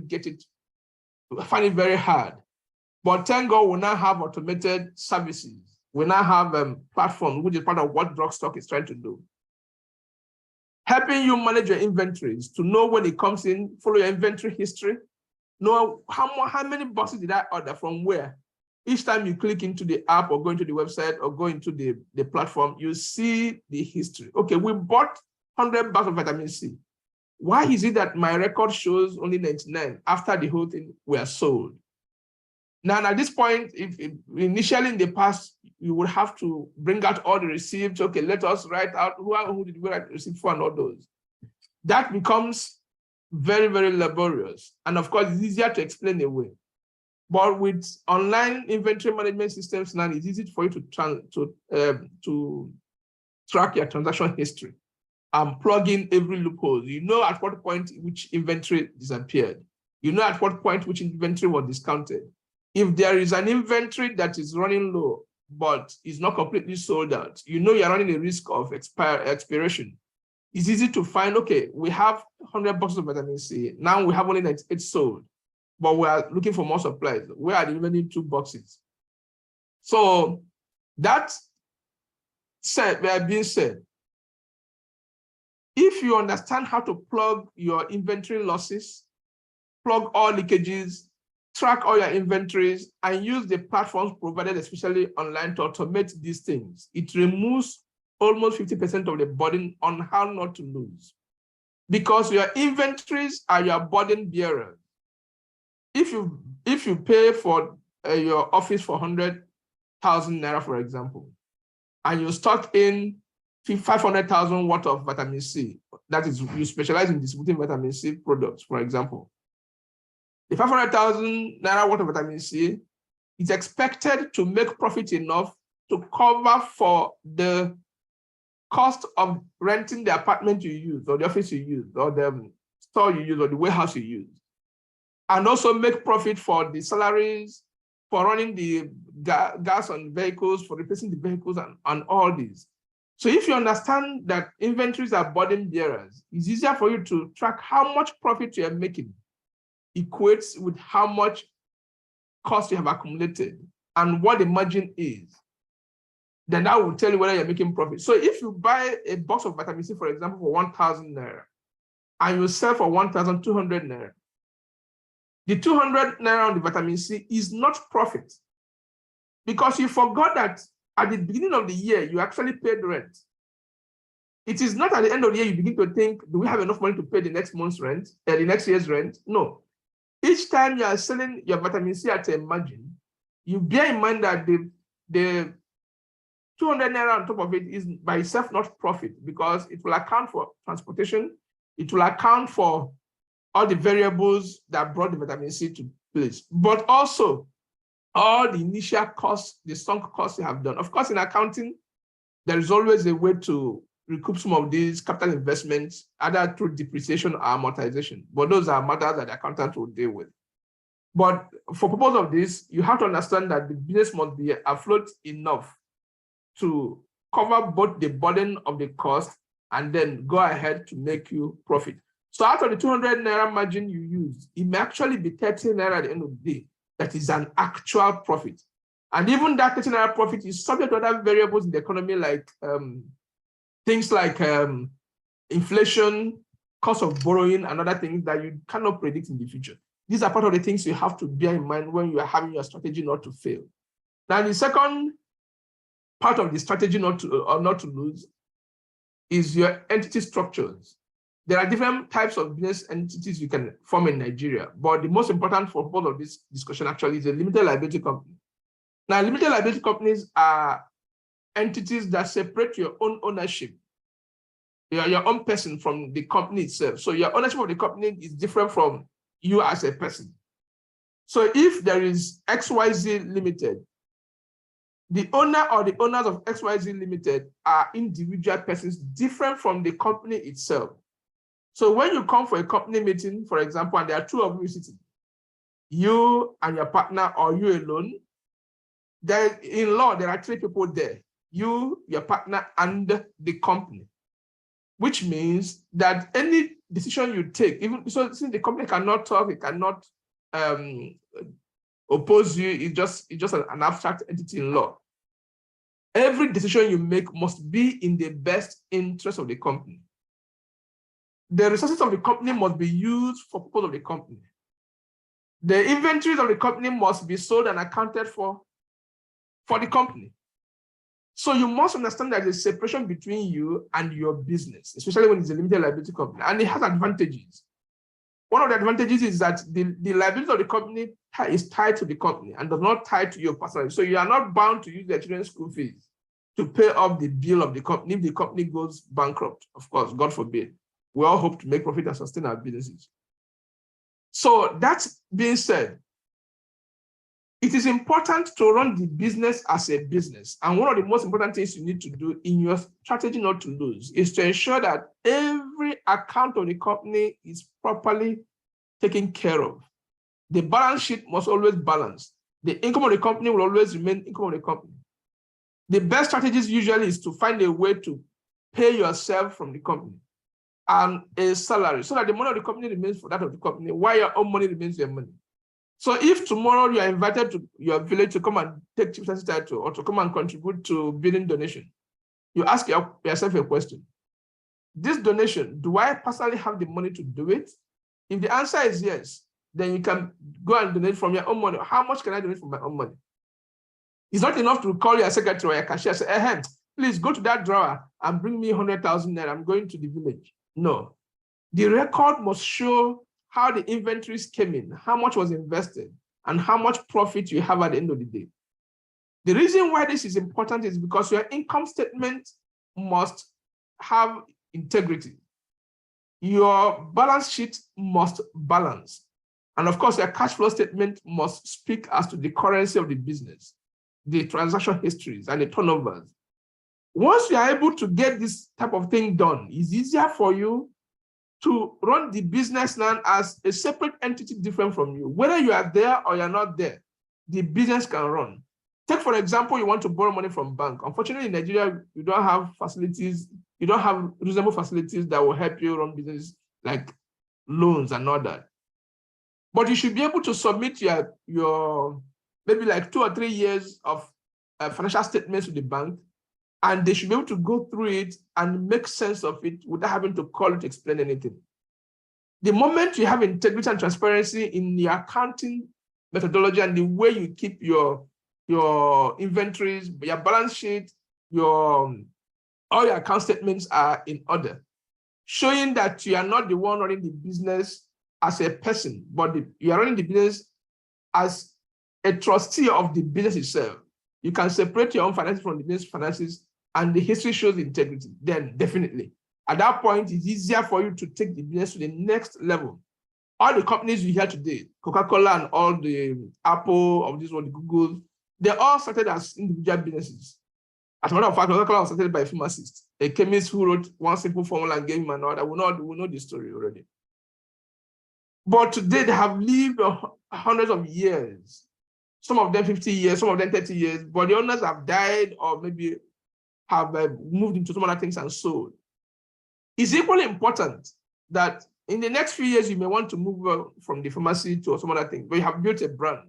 find it very hard. But thank God we now have automated services. We now have platforms, which is part of what Drugstock is trying to do. Helping you manage your inventories, to know when it comes in, follow your inventory history, know how many boxes did I order from where. Each time you click into the app or go into the website or go into the platform, you see the history. Okay, we bought 100 bags of vitamin C. Why is it that my record shows only 99 after the whole thing were sold? Now, at this point, if initially in the past, you would have to bring out all the receipts. Okay, let us write out who did we write the receipt for and all those. That becomes very, very laborious. And of course, it's easier to explain away. But with online inventory management systems now, it's easy for you to track your transaction history and plug in every loophole. You know at what point which inventory disappeared. You know at what point which inventory was discounted. If there is an inventory that is running low, but is not completely sold out, you know you're running a risk of expiration. It's easy to find, okay, we have 100 boxes of vitamin C. Now we have only 98 sold, but we are looking for more supplies. Where are the remaining 2 boxes? So that being said, if you understand how to plug your inventory losses, plug all leakages, track all your inventories, and use the platforms provided, especially online, to automate these things, it removes almost 50% of the burden on how not to lose. Because your inventories are your burden bearers. If you pay for your office for 100,000 naira, for example, and you stock in 500,000 worth of vitamin C, that is, you specialize in distributing vitamin C products, for example, the 500,000 naira worth of vitamin C is expected to make profit enough to cover for the cost of renting the apartment you use, or the office you use, or the store you use, or the warehouse you use, and also make profit for the salaries, for running the gas on vehicles, for replacing the vehicles, and all these. So if you understand that inventories are burden bearers, it's easier for you to track how much profit you are making equates with how much cost you have accumulated and what the margin is. Then that will tell you whether you're making profit. So if you buy a box of vitamin C, for example, for 1,000 naira, and you sell for 1,200 naira, The 200 naira on the vitamin C is not profit, because you forgot that at the beginning of the year, you actually paid rent. It is not at the end of the year you begin to think, do we have enough money to pay the next month's rent, the next year's rent? No. Each time you are selling your vitamin C at a margin, you bear in mind that the 200 naira on top of it is by itself not profit, because it will account for transportation, it will account for all the variables that brought the vitamin C to place, but also all the initial costs, the sunk costs you have done. Of course, in accounting, there is always a way to recoup some of these capital investments, either through depreciation or amortization, but those are matters that the accountant will deal with. But for purpose of this, you have to understand that the business must be afloat enough to cover both the burden of the cost and then go ahead to make you profit. So out of the 200 naira margin you use, it may actually be 30 naira at the end of the day. That is an actual profit. And even that 30 naira profit is subject to other variables in the economy, like things like inflation, cost of borrowing, and other things that you cannot predict in the future. These are part of the things you have to bear in mind when you are having your strategy not to fail. Now, the second part of the strategy not to lose is your entity structures. There are different types of business entities you can form in Nigeria, but the most important for all of this discussion actually is a limited liability company. Now, limited liability companies are entities that separate your own ownership, your own person from the company itself. So your ownership of the company is different from you as a person. So if there is XYZ Limited, the owner or the owners of XYZ Limited are individual persons different from the company itself. So when you come for a company meeting, for example, and there are two of you sitting, you and your partner or you alone, there, in law, there are three people there, you, your partner, and the company, which means that any decision you take, even so, since the company cannot talk, it cannot oppose you, it's just an abstract entity in law. Every decision you make must be in the best interest of the company. The resources of the company must be used for purpose of the company. The inventories of the company must be sold and accounted for the company. So you must understand that there's a separation between you and your business, especially when it's a limited liability company, and it has advantages. One of the advantages is that the liability of the company is tied to the company and does not tie to your personal. So you are not bound to use their children's school fees to pay off the bill of the company if the company goes bankrupt. Of course, God forbid. We all hope to make profit and sustain our businesses. So that being said, it is important to run the business as a business. And one of the most important things you need to do in your strategy not to lose is to ensure that every account of the company is properly taken care of. The balance sheet must always balance. The income of the company will always remain income of the company. The best strategies usually is to find a way to pay yourself from the company and a salary so that the money of the company remains for that of the company while your own money remains your money. So if tomorrow you are invited to your village to come and take chieftaincy title or to come and contribute to building donation, you ask yourself a question. This donation, do I personally have the money to do it? If the answer is yes, then you can go and donate from your own money. How much can I donate from my own money? It's not enough to call your secretary or your cashier and say, please go to that drawer and bring me 100,000 naira. I'm going to the village. No. The record must show how the inventories came in, how much was invested, and how much profit you have at the end of the day. The reason why this is important is because your income statement must have integrity. Your balance sheet must balance. And of course, your cash flow statement must speak as to the currency of the business, the transaction histories, and the turnovers. Once you are able to get this type of thing done, it's easier for you to run the business now as a separate entity different from you. Whether you are there or you're not there, the business can run. Take, for example, you want to borrow money from bank. Unfortunately, in Nigeria, you don't have facilities, you don't have reasonable facilities that will help you run business like loans and all that. But you should be able to submit your maybe like 2 or 3 years of financial statements to the bank, and they should be able to go through it and make sense of it without having to call it to explain anything. The moment you have integrity and transparency in the accounting methodology and the way you keep your inventories, your balance sheet, all your account statements are in order, showing that you are not the one running the business as a person, but you are running the business as a trustee of the business itself. You can separate your own finances from the business finances, and the history shows integrity. Then definitely, at that point, it's easier for you to take the business to the next level. All the companies you hear today, Coca-Cola and all the Apple of this world, the Google, they all started as individual businesses. As a matter of fact, Coca-Cola was started by a pharmacist, a chemist who wrote one simple formula and gave him another. We know the story already. But today they have lived hundreds of years, some of them 50 years, some of them 30 years, but the owners have died or maybe have moved into some other things and sold. It's equally important that in the next few years, you may want to move from the pharmacy to some other thing, but you have built a brand.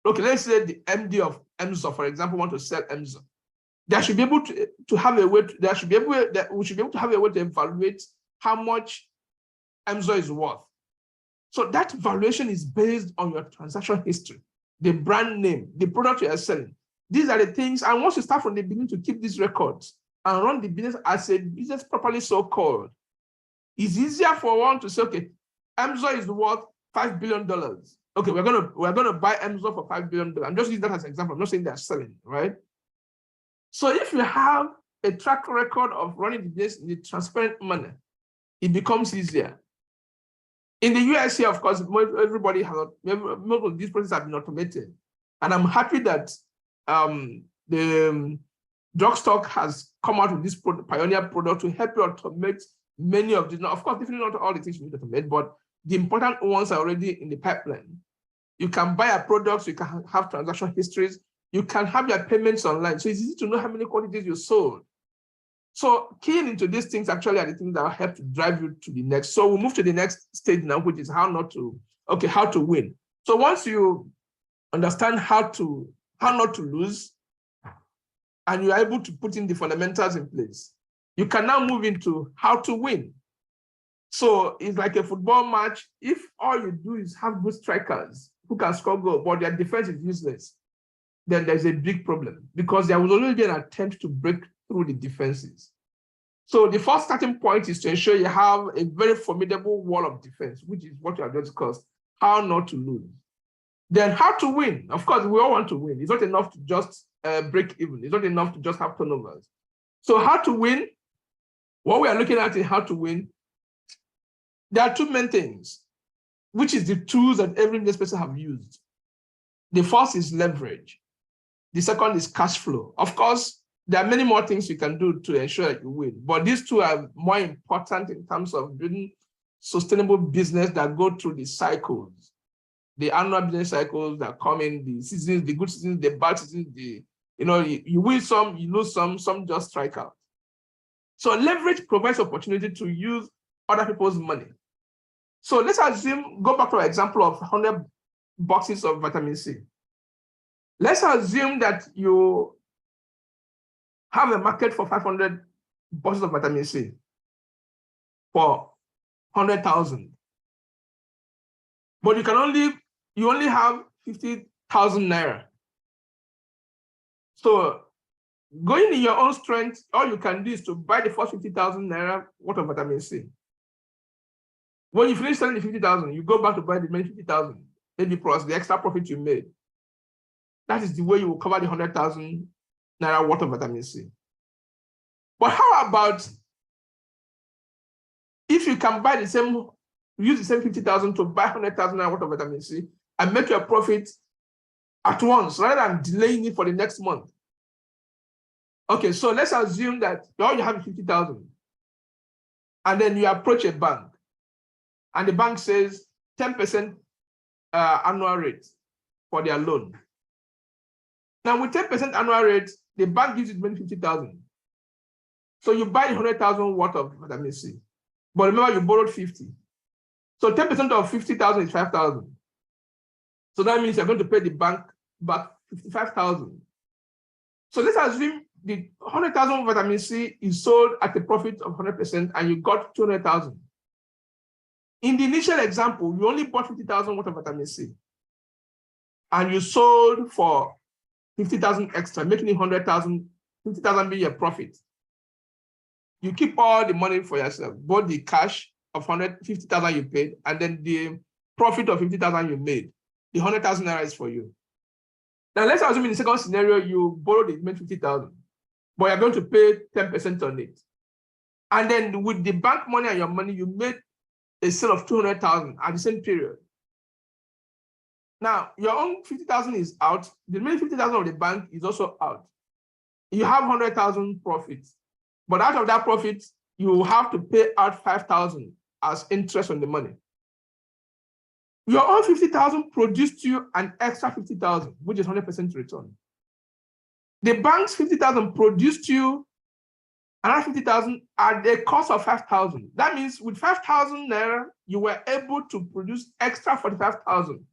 Okay, let's say the MD of Emzor, for example, want to sell Emzor. There should be able to have a way. We should be able to have a way to evaluate how much Emzor is worth. So that valuation is based on your transaction history, the brand name, the product you are selling. These are the things, and once you start from the beginning to keep these records and run the business as a business properly so-called, it's easier for one to say, okay, Emzor is worth $5 billion. Okay, we're gonna buy Emzor for $5 billion. I'm just using that as an example. I'm not saying they're selling, right? So if you have a track record of running the business in a transparent manner, it becomes easier. In the US here, of course, everybody has, most of these processes have been automated. And I'm happy that the Drugstock has come out with this pioneer product to help you automate many of these. Now, of course, definitely not all the things you need to automate, but the important ones are already in the pipeline. You can buy a product, you can have transaction histories, you can have your payments online. So it's easy to know how many quantities you sold. So keying into these things actually are the things that will help to drive you to the next. So we'll move to the next stage now, which is how to win. So once you understand how not to lose, and you're able to put in the fundamentals in place, you can now move into how to win. So it's like a football match. If all you do is have good strikers who can score goals, but their defense is useless, then there's a big problem, because there will always be an attempt to break through the defenses. So the first starting point is to ensure you have a very formidable wall of defense, which is what you have just discussed, how not to lose. Then how to win. Of course, we all want to win. It's not enough to just break even. It's not enough to just have turnovers. So how to win, what we are looking at in how to win, there are two main things, which is the tools that every business person have used. The first is leverage. The second is cash flow. Of course, there are many more things you can do to ensure that you win, but these two are more important in terms of building sustainable business that go through the cycles, the annual business cycles that come in, the seasons, the good seasons, the bad seasons, you win some, you lose some just strike out. So leverage provides opportunity to use other people's money. So let's assume, go back to our example of 100 boxes of vitamin C. Let's assume that you have a market for 500 boxes of vitamin C for 100,000. But you only have 50,000 naira. So going in your own strength, all you can do is to buy the first 50,000 naira worth of vitamin C. When you finish selling the 50,000, you go back to buy the remaining 50,000, maybe plus the extra profit you made. That is the way you will cover the 100,000 naira worth of vitamin C. But how about if you can buy use the same 50,000 to buy 100,000 naira worth of vitamin C and make your profit at once rather than delaying it for the next month? Okay, so let's assume that all you have is 50,000, and then you approach a bank, and the bank says 10% annual rate for their loan. Now, with 10% annual rate, the bank gives you 50,000. So you buy 100,000 worth of vitamin C. But remember, you borrowed 50. So 10% of 50,000 is 5,000. So that means you're going to pay the bank back 55,000. So let's assume the 100,000 vitamin C is sold at a profit of 100% and you got 200,000. In the initial example, you only bought 50,000 worth of vitamin C, and you sold for 50,000 extra, making it 100,000, 50,000 being your profit. You keep all the money for yourself, both the cash of 150,000 you paid, and then the profit of 50,000 you made. The 100,000 naira is for you. Now let's assume in the second scenario, you borrowed it, made 50,000, but you're going to pay 10% on it. And then with the bank money and your money, you made a sale of 200,000 at the same period. Now, your own 50,000 is out. The remaining 50,000 of the bank is also out. You have 100,000 profits, but out of that profit, you have to pay out 5,000 as interest on the money. Your own 50,000 produced you an extra 50,000, which is 100% return. The bank's 50,000 produced you another 50,000 at the cost of 5,000. That means with 5,000 naira, you were able to produce extra 45,000.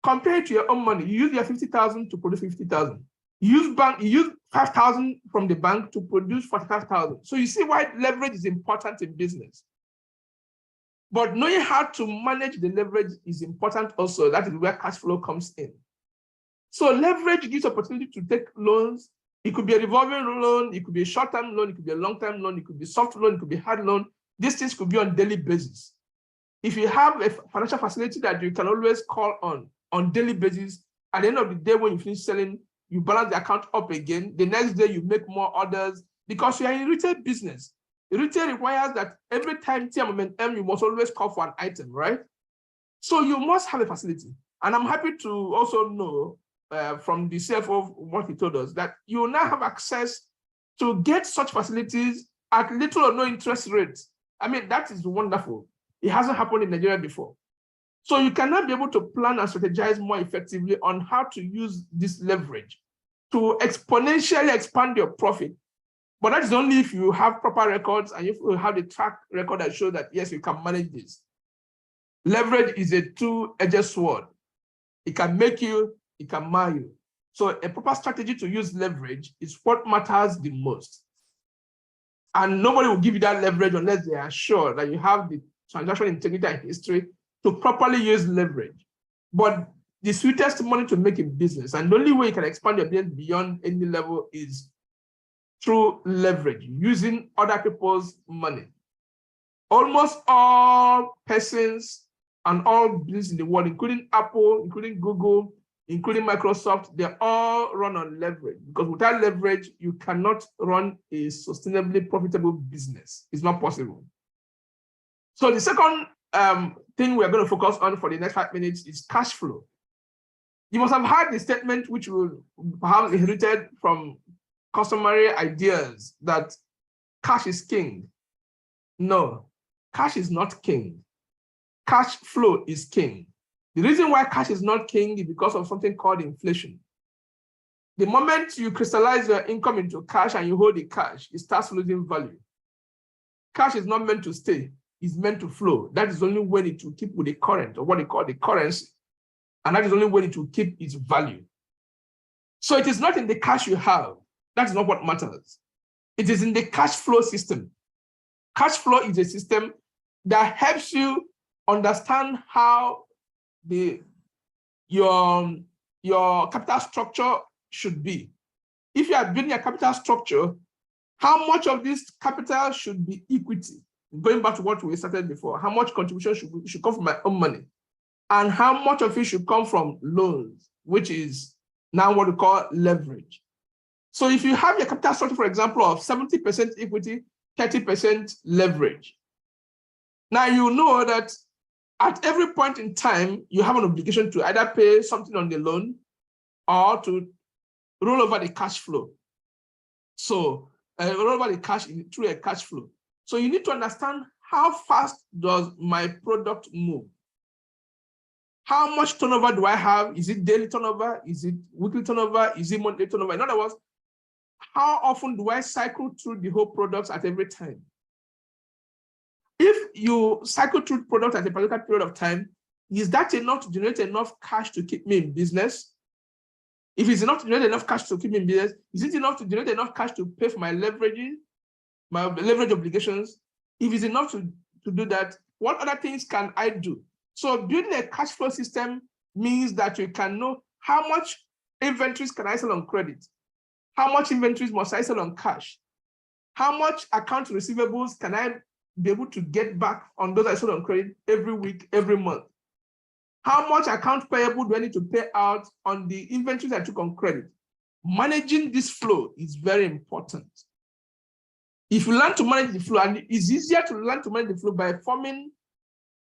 Compared to your own money, you use your 50,000 to produce 50,000. You use 5,000 from the bank to produce 45,000. So you see why leverage is important in business. But knowing how to manage the leverage is important also. That is where cash flow comes in. So leverage gives opportunity to take loans. It could be a revolving loan, it could be a short-term loan, it could be a long-term loan, it could be soft loan, it could be hard loan. These things could be on daily basis. If you have a financial facility that you can always call on daily basis, at the end of the day, when you finish selling, you balance the account up again. The next day, you make more orders because you are in retail business. Retail requires that every time you must always call for an item, right? So you must have a facility. And I'm happy to also know from the CFO what he told us that you now have access to get such facilities at little or no interest rates. I mean, that is wonderful. It hasn't happened in Nigeria before. So you cannot be able to plan and strategize more effectively on how to use this leverage to exponentially expand your profit. But that is only if you have proper records and if you have the track record that shows that, yes, you can manage this. Leverage is a two-edged sword. It can make you, it can mar you. So a proper strategy to use leverage is what matters the most. And nobody will give you that leverage unless they are sure that you have the transaction integrity and history to properly use leverage. But the sweetest money to make in business, and the only way you can expand your business beyond any level is through leverage, using other people's money. Almost all persons and all businesses in the world, including Apple, including Google, including Microsoft, they all run on leverage, because without leverage, you cannot run a sustainably profitable business. It's not possible. So the second thing we're going to focus on for the next 5 minutes is cash flow. You must have heard the statement, which will perhaps inherited from customary ideas, that cash is king. No, cash is not king. Cash flow is king. The reason why cash is not king is because of something called inflation. The moment you crystallize your income into cash and you hold the cash, it starts losing value. Cash is not meant to stay, it's meant to flow. That is only when it will keep with the current, or what they call the currency. And that is only when it will keep its value. So it is not in the cash you have. That's not what matters. It is in the cash flow system. Cash flow is a system that helps you understand how your capital structure should be. If you are building a capital structure, how much of this capital should be equity? Going back to what we started before, how much contribution should come from my own money? And how much of it should come from loans, which is now what we call leverage. So if you have your capital structure, for example, of 70% equity, 30% leverage, now you know that at every point in time, you have an obligation to either pay something on the loan or to roll over the cash flow. So roll over the cash through a cash flow. So you need to understand, how fast does my product move? How much turnover do I have? Is it daily turnover? Is it weekly turnover? Is it monthly turnover? In other words, how often do I cycle through the whole products at every time? If you cycle through products at a particular period of time, is that enough to generate enough cash to keep me in business? If it's enough to generate enough cash to keep me in business, is it enough to generate enough cash to pay for my leverage obligations? If it's enough to do that, what other things can I do? So building a cash flow system means that you can know how much inventories can I sell on credit? How much inventories must I sell on cash? How much account receivables can I be able to get back on those I sold on credit every week, every month? How much account payable do I need to pay out on the inventories I took on credit? Managing this flow is very important. If you learn to manage the flow, and it's easier to learn to manage the flow by forming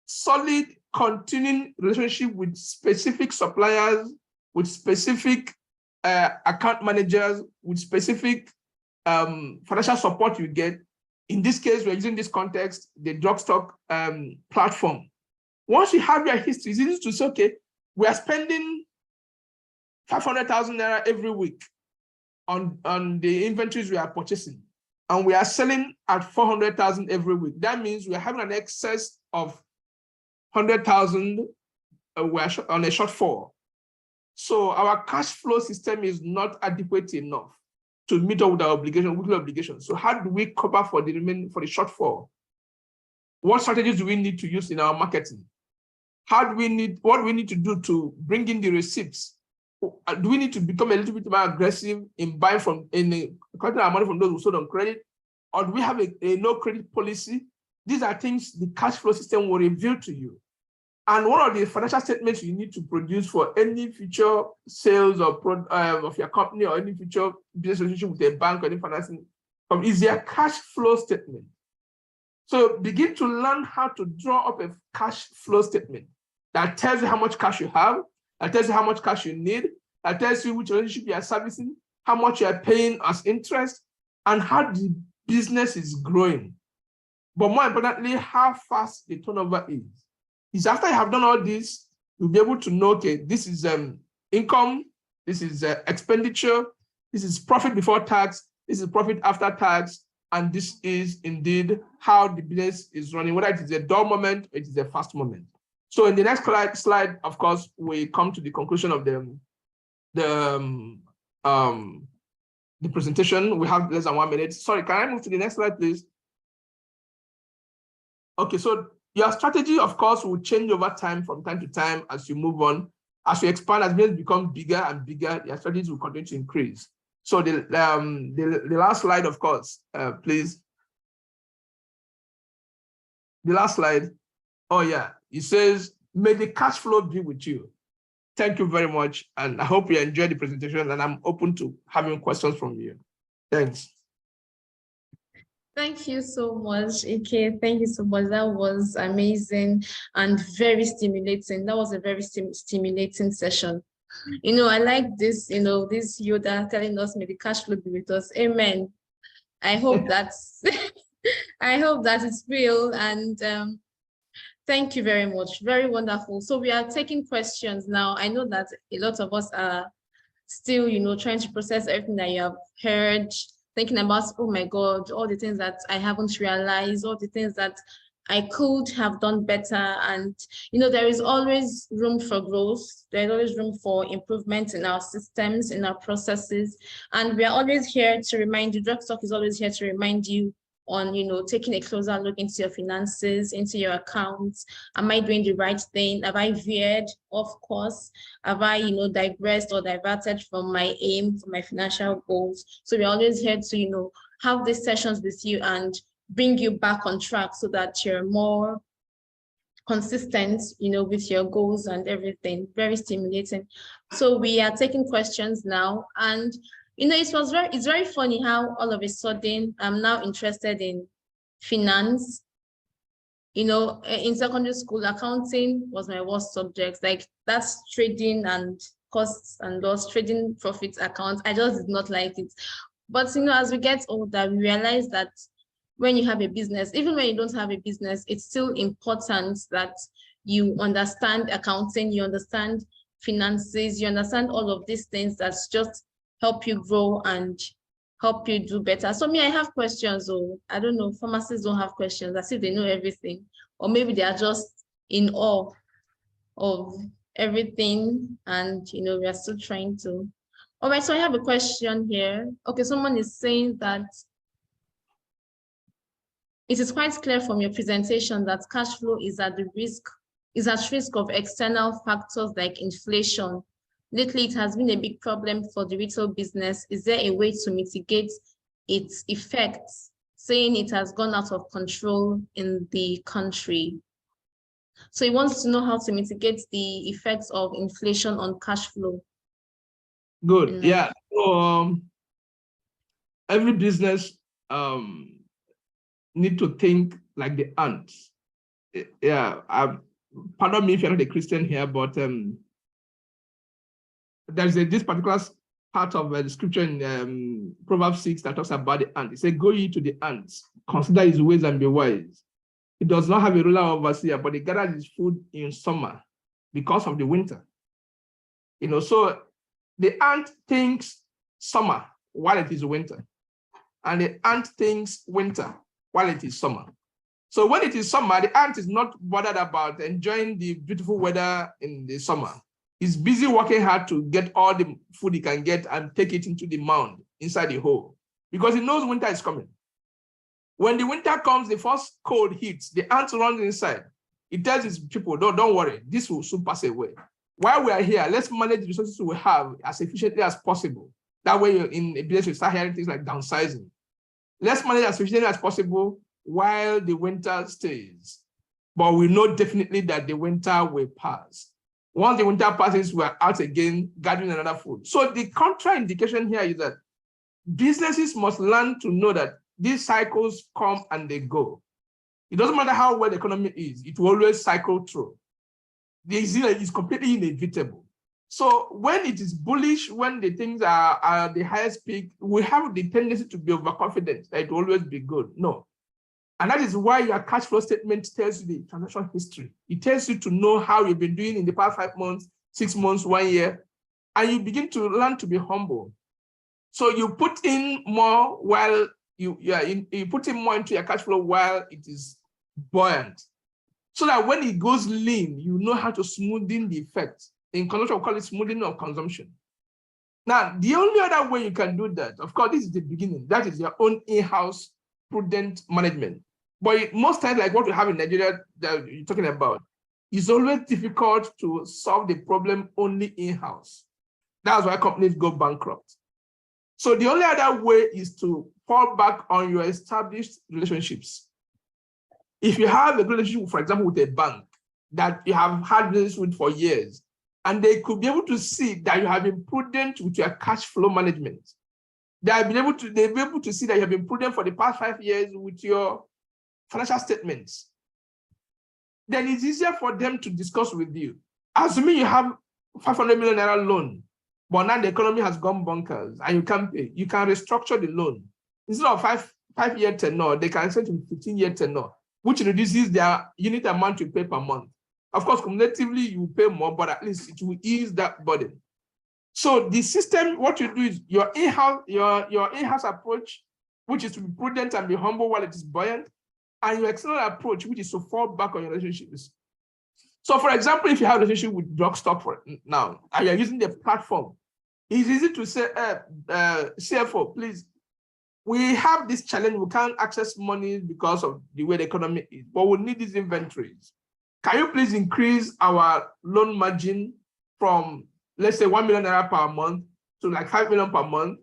solid, continuing relationship with specific suppliers, with specific account managers, with specific financial support you get. In this case, we're using this context, the Drugstock platform. Once you have your history, it's easy to say, okay, we are spending 500,000 naira every week on the inventories we are purchasing, and we are selling at 400,000 every week. That means we are having an excess of 100,000 we are on a shortfall. So our cash flow system is not adequate enough to meet up with our obligation, weekly obligations. So how do we cover for the shortfall? What strategies do we need to use in our marketing? What do we need to do to bring in the receipts? Do we need to become a little bit more aggressive in buying collecting our money from those who sold on credit? Or do we have a no credit policy? These are things the cash flow system will reveal to you. And one of the financial statements you need to produce for any future sales of your company or any future business relationship with a bank or any financing is their cash flow statement. So begin to learn how to draw up a cash flow statement that tells you how much cash you have, that tells you how much cash you need, that tells you which relationship you are servicing, how much you are paying as interest, and how the business is growing. But more importantly, how fast the turnover is. It's after you have done all this, you'll be able to know, okay, this is income, this is expenditure, this is profit before tax, this is profit after tax, and this is indeed how the business is running, whether it is a dull moment or it is a fast moment. So in the next slide, of course, we come to the conclusion of the presentation. We have less than 1 minute. Sorry, can I move to the next slide, please? Okay, so your strategy, of course, will change over time from time to time as you move on. As you expand, as business become bigger and bigger, your strategies will continue to increase. So the last slide, of course, please. The last slide. Oh yeah, it says, may the cash flow be with you. Thank you very much. And I hope you enjoyed the presentation, and I'm open to having questions from you. Thanks. Thank you so much, Ike. Thank you so much. That was amazing and very stimulating. That was a very stimulating session. You know, I like this, this Yoda telling us, may the cash flow be with us. Amen. I hope that's, I hope that it's real. And thank you very much. Very wonderful. So we are taking questions now. I know that a lot of us are still, trying to process everything that you have heard, thinking about, oh my God, all the things that I haven't realized, all the things that I could have done better. And, there is always room for growth. There's always room for improvement in our systems, in our processes. And we are always here to remind you, Drugstock is always here to remind you on, taking a closer look into your finances, into your accounts. Am I doing the right thing? Have I veered off course? Have I, digressed or diverted from my aim, from my financial goals? So we're always here to, have these sessions with you and bring you back on track so that you're more consistent, with your goals and everything. Very stimulating. So we are taking questions now, and it's very funny how all of a sudden I'm now interested in finance. In secondary school, accounting was my worst subject. Like, that's trading and costs and loss, trading profits accounts. I just did not like it. But as we get older, we realize that when you have a business, even when you don't have a business, it's still important that you understand accounting, you understand finances, you understand all of these things that's just help you grow and help you do better. So I have questions. Or I don't know, pharmacists don't have questions as if they know everything, or maybe they are just in awe of everything, and we are still trying to. All right, so I have a question here. Okay, someone is saying that It is quite clear from your presentation that cash flow is at risk of external factors like inflation. Lately, it has been a big problem for the retail business. Is there a way to mitigate its effects, saying it has gone out of control in the country? So he wants to know how to mitigate the effects of inflation on cash flow. Good. Yeah. So, every business need to think like the ants. Yeah. Pardon me if you're not a Christian here, but there's this particular part of the scripture in Proverbs 6 that talks about the ant. It says, "Go ye to the ants, consider his ways and be wise. He does not have a ruler or overseer, but he gathers his food in summer because of the winter." You know, so the ant thinks summer while it is winter, and the ant thinks winter while it is summer. So when it is summer, the ant is not bothered about enjoying the beautiful weather in the summer. He's busy working hard to get all the food he can get and take it into the mound inside the hole, because he knows winter is coming. When the winter comes, the first cold hits, the ant runs inside. He tells his people, don't worry, this will soon pass away. While we are here, let's manage the resources we have as efficiently as possible. That way, in a business, you start hearing things like downsizing. Let's manage as efficiently as possible while the winter stays. But we know definitely that the winter will pass. Once the winter passes, we're out again, gathering another food. So the contraindication here is that businesses must learn to know that these cycles come and they go. It doesn't matter how well the economy is, it will always cycle through. The exile is completely inevitable. So when it is bullish, when the things are at the highest peak, we have the tendency to be overconfident that it will always be good. No. And that is why your cash flow statement tells you the transaction history. It tells you to know how you've been doing in the past 5 months, 6 months, 1 year, and you begin to learn to be humble. So you put in more while you put in more into your cash flow while it is buoyant, so that when it goes lean, you know how to smoothen the effect. In consumption, we call it smoothing of consumption. Now, the only other way you can do that, of course, this is the beginning. That is your own in-house prudent management. But most times, like what we have in Nigeria that you're talking about, it's always difficult to solve the problem only in-house. That's why companies go bankrupt. So the only other way is to fall back on your established relationships. If you have a relationship, for example, with a bank that you have had business with for years, and they could be able to see that you have been prudent with your cash flow management, they'll be able to see that you have been prudent for the past 5 years with your financial statements, then it's easier for them to discuss with you. Assuming you have 500 million naira loan, but now the economy has gone bonkers and you can't pay, you can restructure the loan. Instead of five-year tenure, they can send to 15-year tenure, which reduces their unit amount you pay per month. Of course, cumulatively, you pay more, but at least it will ease that burden. So the system, what you do is your in-house approach, which is to be prudent and be humble while it is buoyant, and your external approach, which is to fall back on your relationships. So for example, if you have a relationship with Drugstock for now, and you're using the platform, it's easy to say, CFO, please, we have this challenge, we can't access money because of the way the economy is, but we need these inventories. Can you please increase our loan margin from, let's say, 1 million naira per month to like 5 million per month?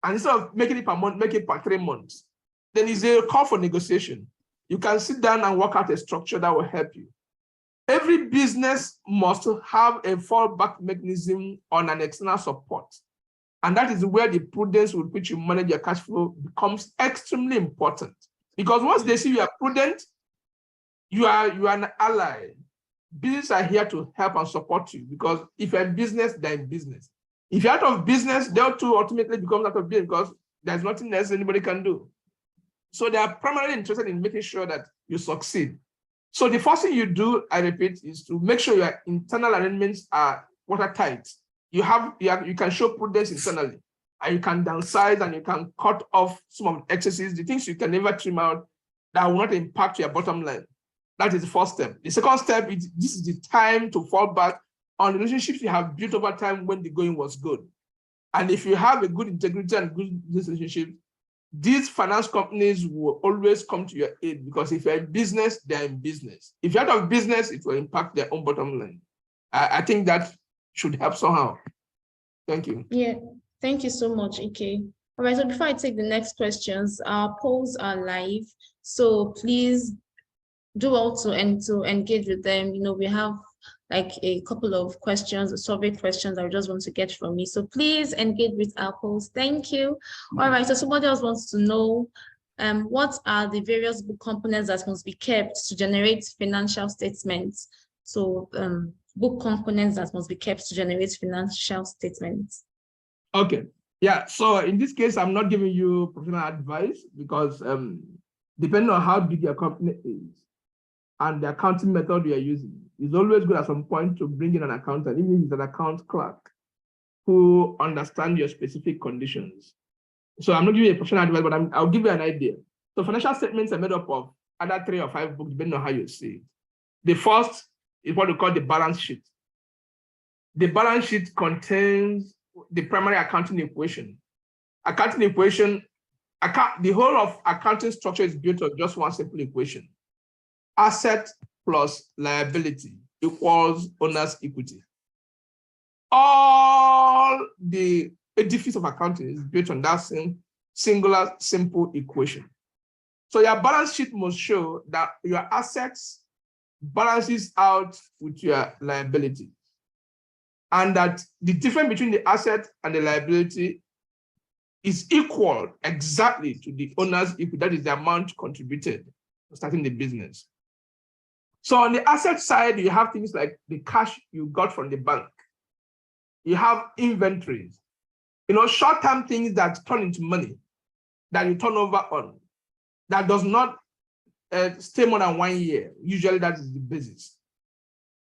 And instead of making it per month, make it per 3 months. Then it's a call for negotiation. You can sit down and work out a structure that will help you. Every business must have a fallback mechanism on an external support. And that is where the prudence with which you manage your cash flow becomes extremely important. Because once they see you are prudent, you are an ally. Businesses are here to help and support you, because if you're in business, they're in business. If you're out of business, they'll too ultimately become out of business because there's nothing else anybody can do. So they are primarily interested in making sure that you succeed. So the first thing you do, I repeat, is to make sure your internal arrangements are watertight. You can show prudence internally, and you can downsize and you can cut off some of the excesses, the things you can never trim out that will not impact your bottom line. That is the first step. The second step is this is the time to fall back on relationships you have built over time when the going was good. And if you have a good integrity and good relationship, these finance companies will always come to your aid, because if you're in business, they're in business. If you're out of business, it will impact their own bottom line. I think that should help somehow. Thank you. Yeah, thank you so much, Ike. All right, so before I take the next questions, our polls are live. So please do well to engage with them. You know, we have like a couple of questions, survey questions I just want to get from you. So please engage with our polls. Thank you. All right, so somebody else wants to know what are the various book components that must be kept to generate financial statements? So book components that must be kept to generate financial statements. Okay. Yeah. So in this case, I'm not giving you professional advice, because depending on how big your company is and the accounting method you are using, it's always good at some point to bring in an accountant, even if it's an account clerk, who understand your specific conditions. So I'm not giving you a professional advice, but I'll give you an idea. So financial statements are made up of either 3 or 5 books, depending on how you see it. The first is what we call the balance sheet. The balance sheet contains the primary accounting equation. Accounting equation, the whole of accounting structure is built on just one simple equation. Asset plus liability equals owner's equity. All the edifice of accounting is built on that same singular simple equation. So your balance sheet must show that your assets balances out with your liability, and that the difference between the asset and the liability is equal exactly to the owner's equity. That is the amount contributed to starting the business. So on the asset side, you have things like the cash you got from the bank. You have inventories, you know, short-term things that turn into money, that you turn over on, that does not stay more than 1 year. Usually that is the basis.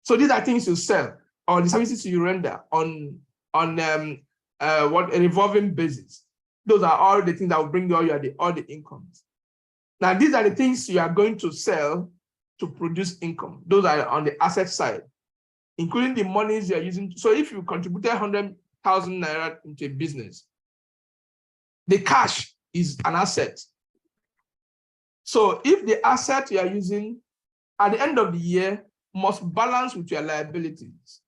So these are things you sell, or the services you render on what a revolving basis. Those are all the things that will bring you all the incomes. Now, these are the things you are going to sell to produce income. Those are on the asset side, including the monies you're using. So if you contributed 100,000 naira into a business, the cash is an asset. So if the asset you are using at the end of the year must balance with your liabilities.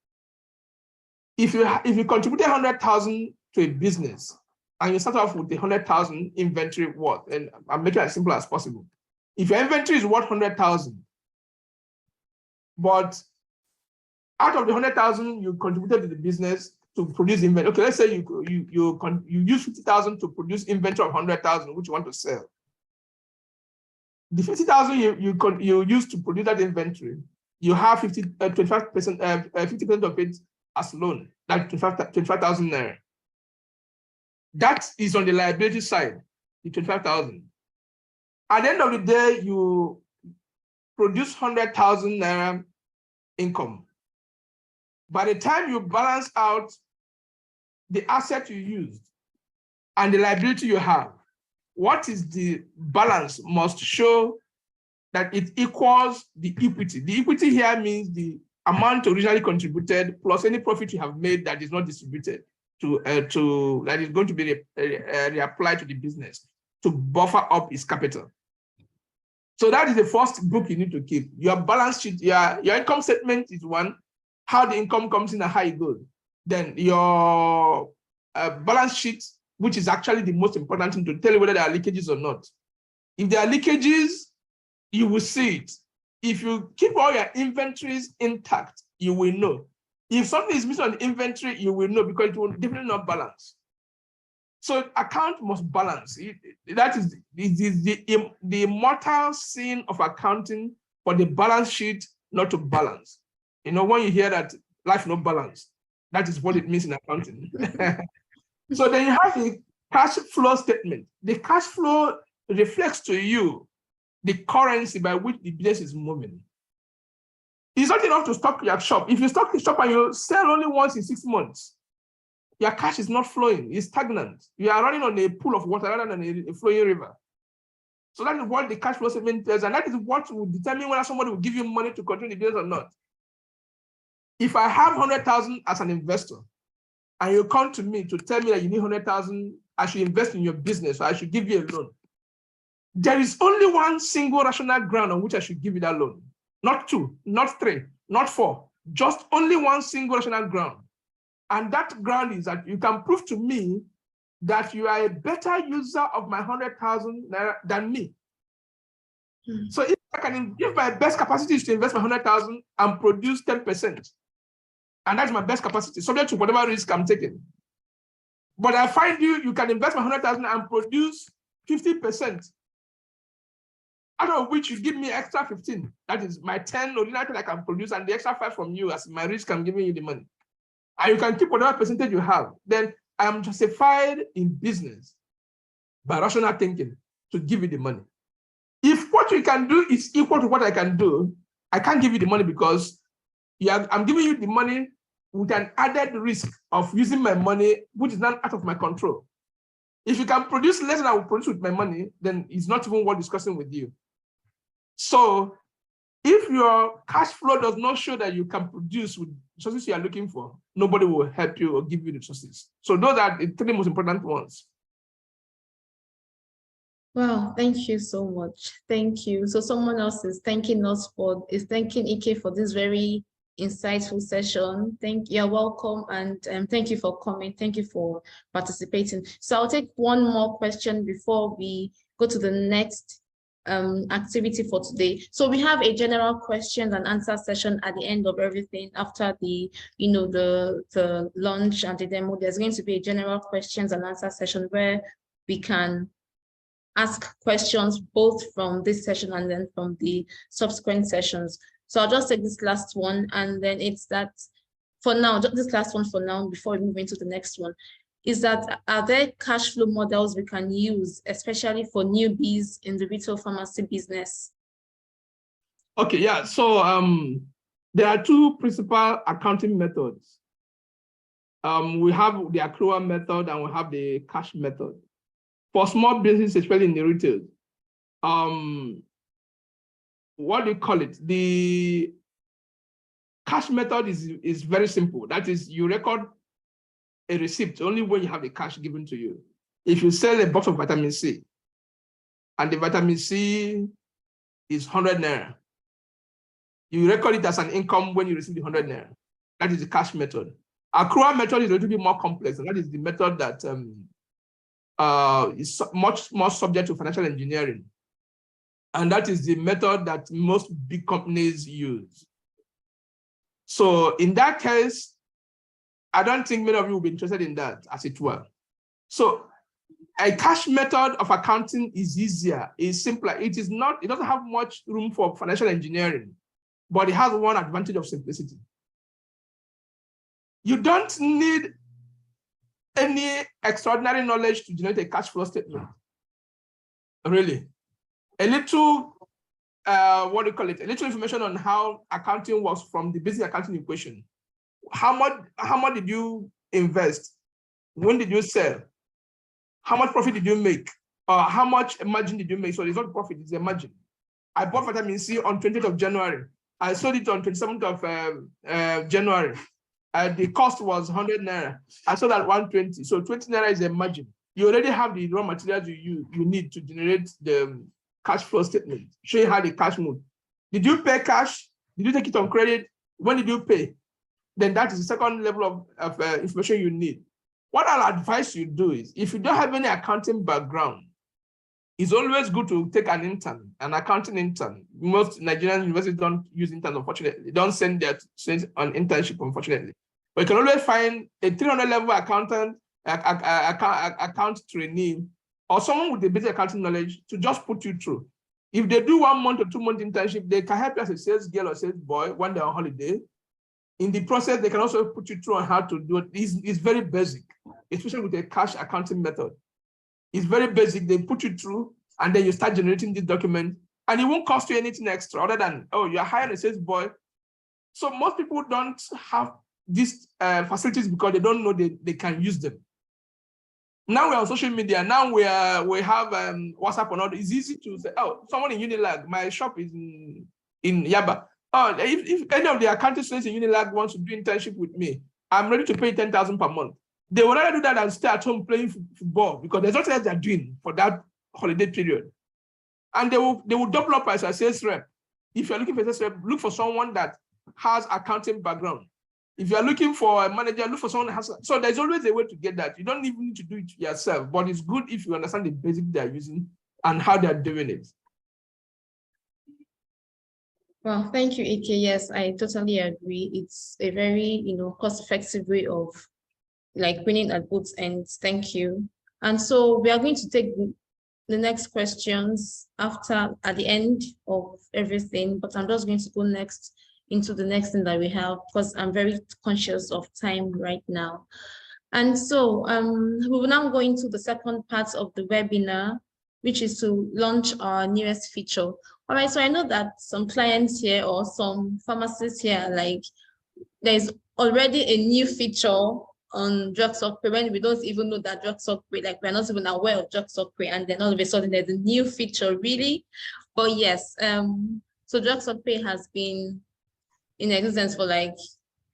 If you contributed 100,000 to a business and you start off with 100,000 inventory worth, and I'll make it as simple as possible. If your inventory is worth 100,000, but out of the 100,000 you contributed to the business to produce inventory. Okay, let's say you use 50,000 to produce inventory of 100,000, which you want to sell. The 50,000 you use to produce that inventory, you have 50% of it as loan, like 25,000 naira. That is on the liability side, the 25,000. At the end of the day, you produce 100,000 naira income. By the time you balance out the asset you used and the liability you have, what is the balance must show that it equals the equity. The equity here means the amount originally contributed plus any profit you have made that is not distributed that is going to be reapplied to the business to buffer up its capital. So that is the first book you need to keep. Your balance sheet, your income statement is one, how the income comes in and how it goes. Then your balance sheet, which is actually the most important thing to tell you whether there are leakages or not. If there are leakages, you will see it. If you keep all your inventories intact, you will know. If something is missing on the inventory, you will know, because it will definitely not balance. So account must balance. That is the mortal sin of accounting, for the balance sheet not to balance. You know, when you hear that life no balance, that is what it means in accounting. So then you have the cash flow statement. The cash flow reflects to you the currency by which the business is moving. It's not enough to stock your shop. If you stock the shop and you sell only once in 6 months, your cash is not flowing, it's stagnant. You are running on a pool of water rather than a flowing river. So that is what the cash flow statement tells, and that is what will determine whether somebody will give you money to continue the business or not. If I have 100,000 as an investor, and you come to me to tell me that you need 100,000, I should invest in your business, or I should give you a loan, there is only one single rational ground on which I should give you that loan. Not 2, not 3, not 4, just only one single rational ground. And that ground is that you can prove to me that you are a better user of my 100,000 naira than me. So if my best capacity is to invest my 100,000 and produce 10%, and that's my best capacity, subject to whatever risk I'm taking. But I find you can invest my 100,000 and produce 50%, out of which you give me extra 15. That is my 10 ordinary I can produce, and the extra 5 from you as my risk I'm giving you the money. And you can keep whatever percentage you have. Then I am justified in business by rational thinking to give you the money. If what you can do is equal to what I can do, I can't give you the money because I'm giving you the money with an added risk of using my money, which is not out of my control. If you can produce less than I will produce with my money, then it's not even worth discussing with you. So if your cash flow does not show that you can produce with resources you are looking for, nobody will help you or give you the resources. So those are the 3 most important ones. Wow, thank you so much. Thank you. So someone else is thanking Ike for this very insightful session. You're welcome, and thank you for coming. Thank you for participating. So I'll take one more question before we go to the next activity for today. So we have a general questions and answer session at the end of everything. After the the launch and the demo, there's going to be a general questions and answer session where we can ask questions both from this session and then from the subsequent sessions. So I'll just take this last one, and then it's that for now, just this last one for now before we move into the next one, is that are there cash flow models we can use, especially for newbies in the retail pharmacy business? Okay, yeah, so there are 2 principal accounting methods. We have the accrual method and we have the cash method. For small business, especially in the retail, what do you call it? The cash method is very simple. That is, you record a receipt only when you have the cash given to you. If you sell a box of vitamin C and the vitamin C is 100 naira, you record it as an income when you receive the 100 naira. That is the cash method. Accrual method is a little bit more complex, and that is the method that is much more subject to financial engineering. And that is the method that most big companies use. So in that case, I don't think many of you will be interested in that, as it were. So a cash method of accounting is easier, is simpler. It doesn't have much room for financial engineering, but it has one advantage of simplicity. You don't need any extraordinary knowledge to generate a cash flow statement. Really. A little, a little information on how accounting works from the basic accounting equation. How much did you invest? When did you sell? How much profit did you make? How much margin did you make? So it's not profit, it's a margin. I bought vitamin C on 20th of January. I sold it on 27th of January. The cost was 100 naira. I sold at 120. So 20 naira is a margin. You already have the raw materials you need to generate the cash flow statement, show you how the cash moved. Did you pay cash? Did you take it on credit? When did you pay? Then that is the second level of information you need. What I'll advise you do is, if you don't have any accounting background, it's always good to take an intern, an accounting intern. Most Nigerian universities don't use interns, unfortunately. They don't send their students on internship, unfortunately. But you can always find a 300 level accountant, account trainee, or someone with a basic accounting knowledge to just put you through. If they do 1 month or 2 month internship, they can help you as a sales girl or sales boy when they're on holiday. In the process, they can also put you through on how to do it. It's very basic, especially with a cash accounting method. It's very basic. They put you through, and then you start generating this document, and it won't cost you anything extra other than, oh, you're hiring a sales boy. So most people don't have these facilities because they don't know they can use them. Now we're on social media. Now we have WhatsApp and all. It's easy to say, oh, someone in Unilag, my shop is in Yaba. Oh, if any of the accounting students in Unilag wants to do internship with me, I'm ready to pay 10,000 per month. They would rather do that than stay at home playing football because there's nothing else they're doing for that holiday period. And they will double up as a sales rep. If you're looking for a sales rep, look for someone that has accounting background. If you're looking for a manager, look for someone that has. So there's always a way to get that. You don't even need to do it yourself, but it's good if you understand the basics they're using and how they're doing it. Well, thank you, AK. Yes, I totally agree. It's a very, cost-effective way of like winning at both ends. Thank you. And so we are going to take the next questions at the end of everything, but I'm just going to go next into the next thing that we have because I'm very conscious of time right now. And so we will now go into the second part of the webinar, which is to launch our newest feature. All right, so I know that some clients here or some pharmacists here, like there's already a new feature on DrugStockPay when we don't even know that DrugStockPay, like we're not even aware of DrugStockPay, and then all of a sudden there's a new feature, really. But yes, so DrugStockPay has been in existence for like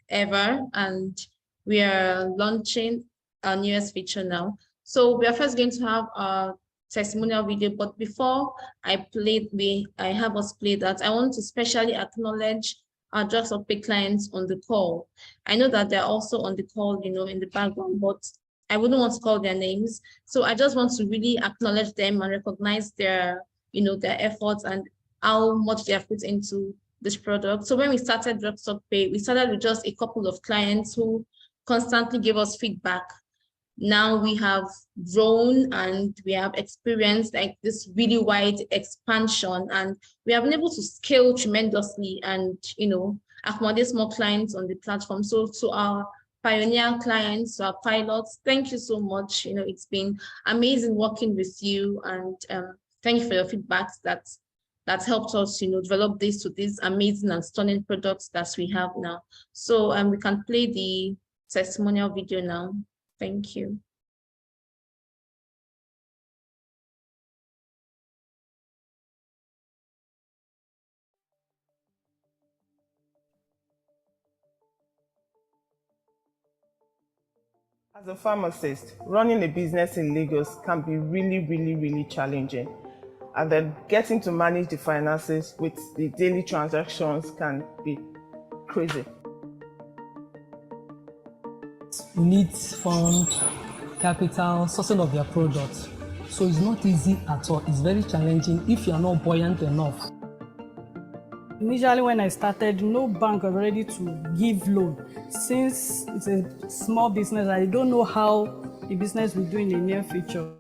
ever, and we are launching our newest feature now. So we are first going to have a testimonial video, but before I have us play that, I want to specially acknowledge our DrugStockPay clients on the call. I know that they're also on the call, in the background, but I wouldn't want to call their names. So I just want to really acknowledge them and recognize their, their efforts and how much they have put into this product. So when we started DrugStockPay, we started with just a couple of clients who constantly give us feedback. Now we have grown and we have experienced like this really wide expansion, and we have been able to scale tremendously and, accommodate more clients on the platform. So to our pioneer clients, to our pilots, thank you so much. It's been amazing working with you, and thank you for your feedback that's helped us, develop this to these amazing and stunning products that we have now. So we can play the testimonial video now. Thank you. As a pharmacist, running a business in Lagos can be really, really, really challenging. And then getting to manage the finances with the daily transactions can be crazy. You need fund, capital, sourcing of your product. So it's not easy at all. It's very challenging if you are not buoyant enough. Initially, when I started, no bank was ready to give loan. Since it's a small business, I don't know how the business will do in the near future.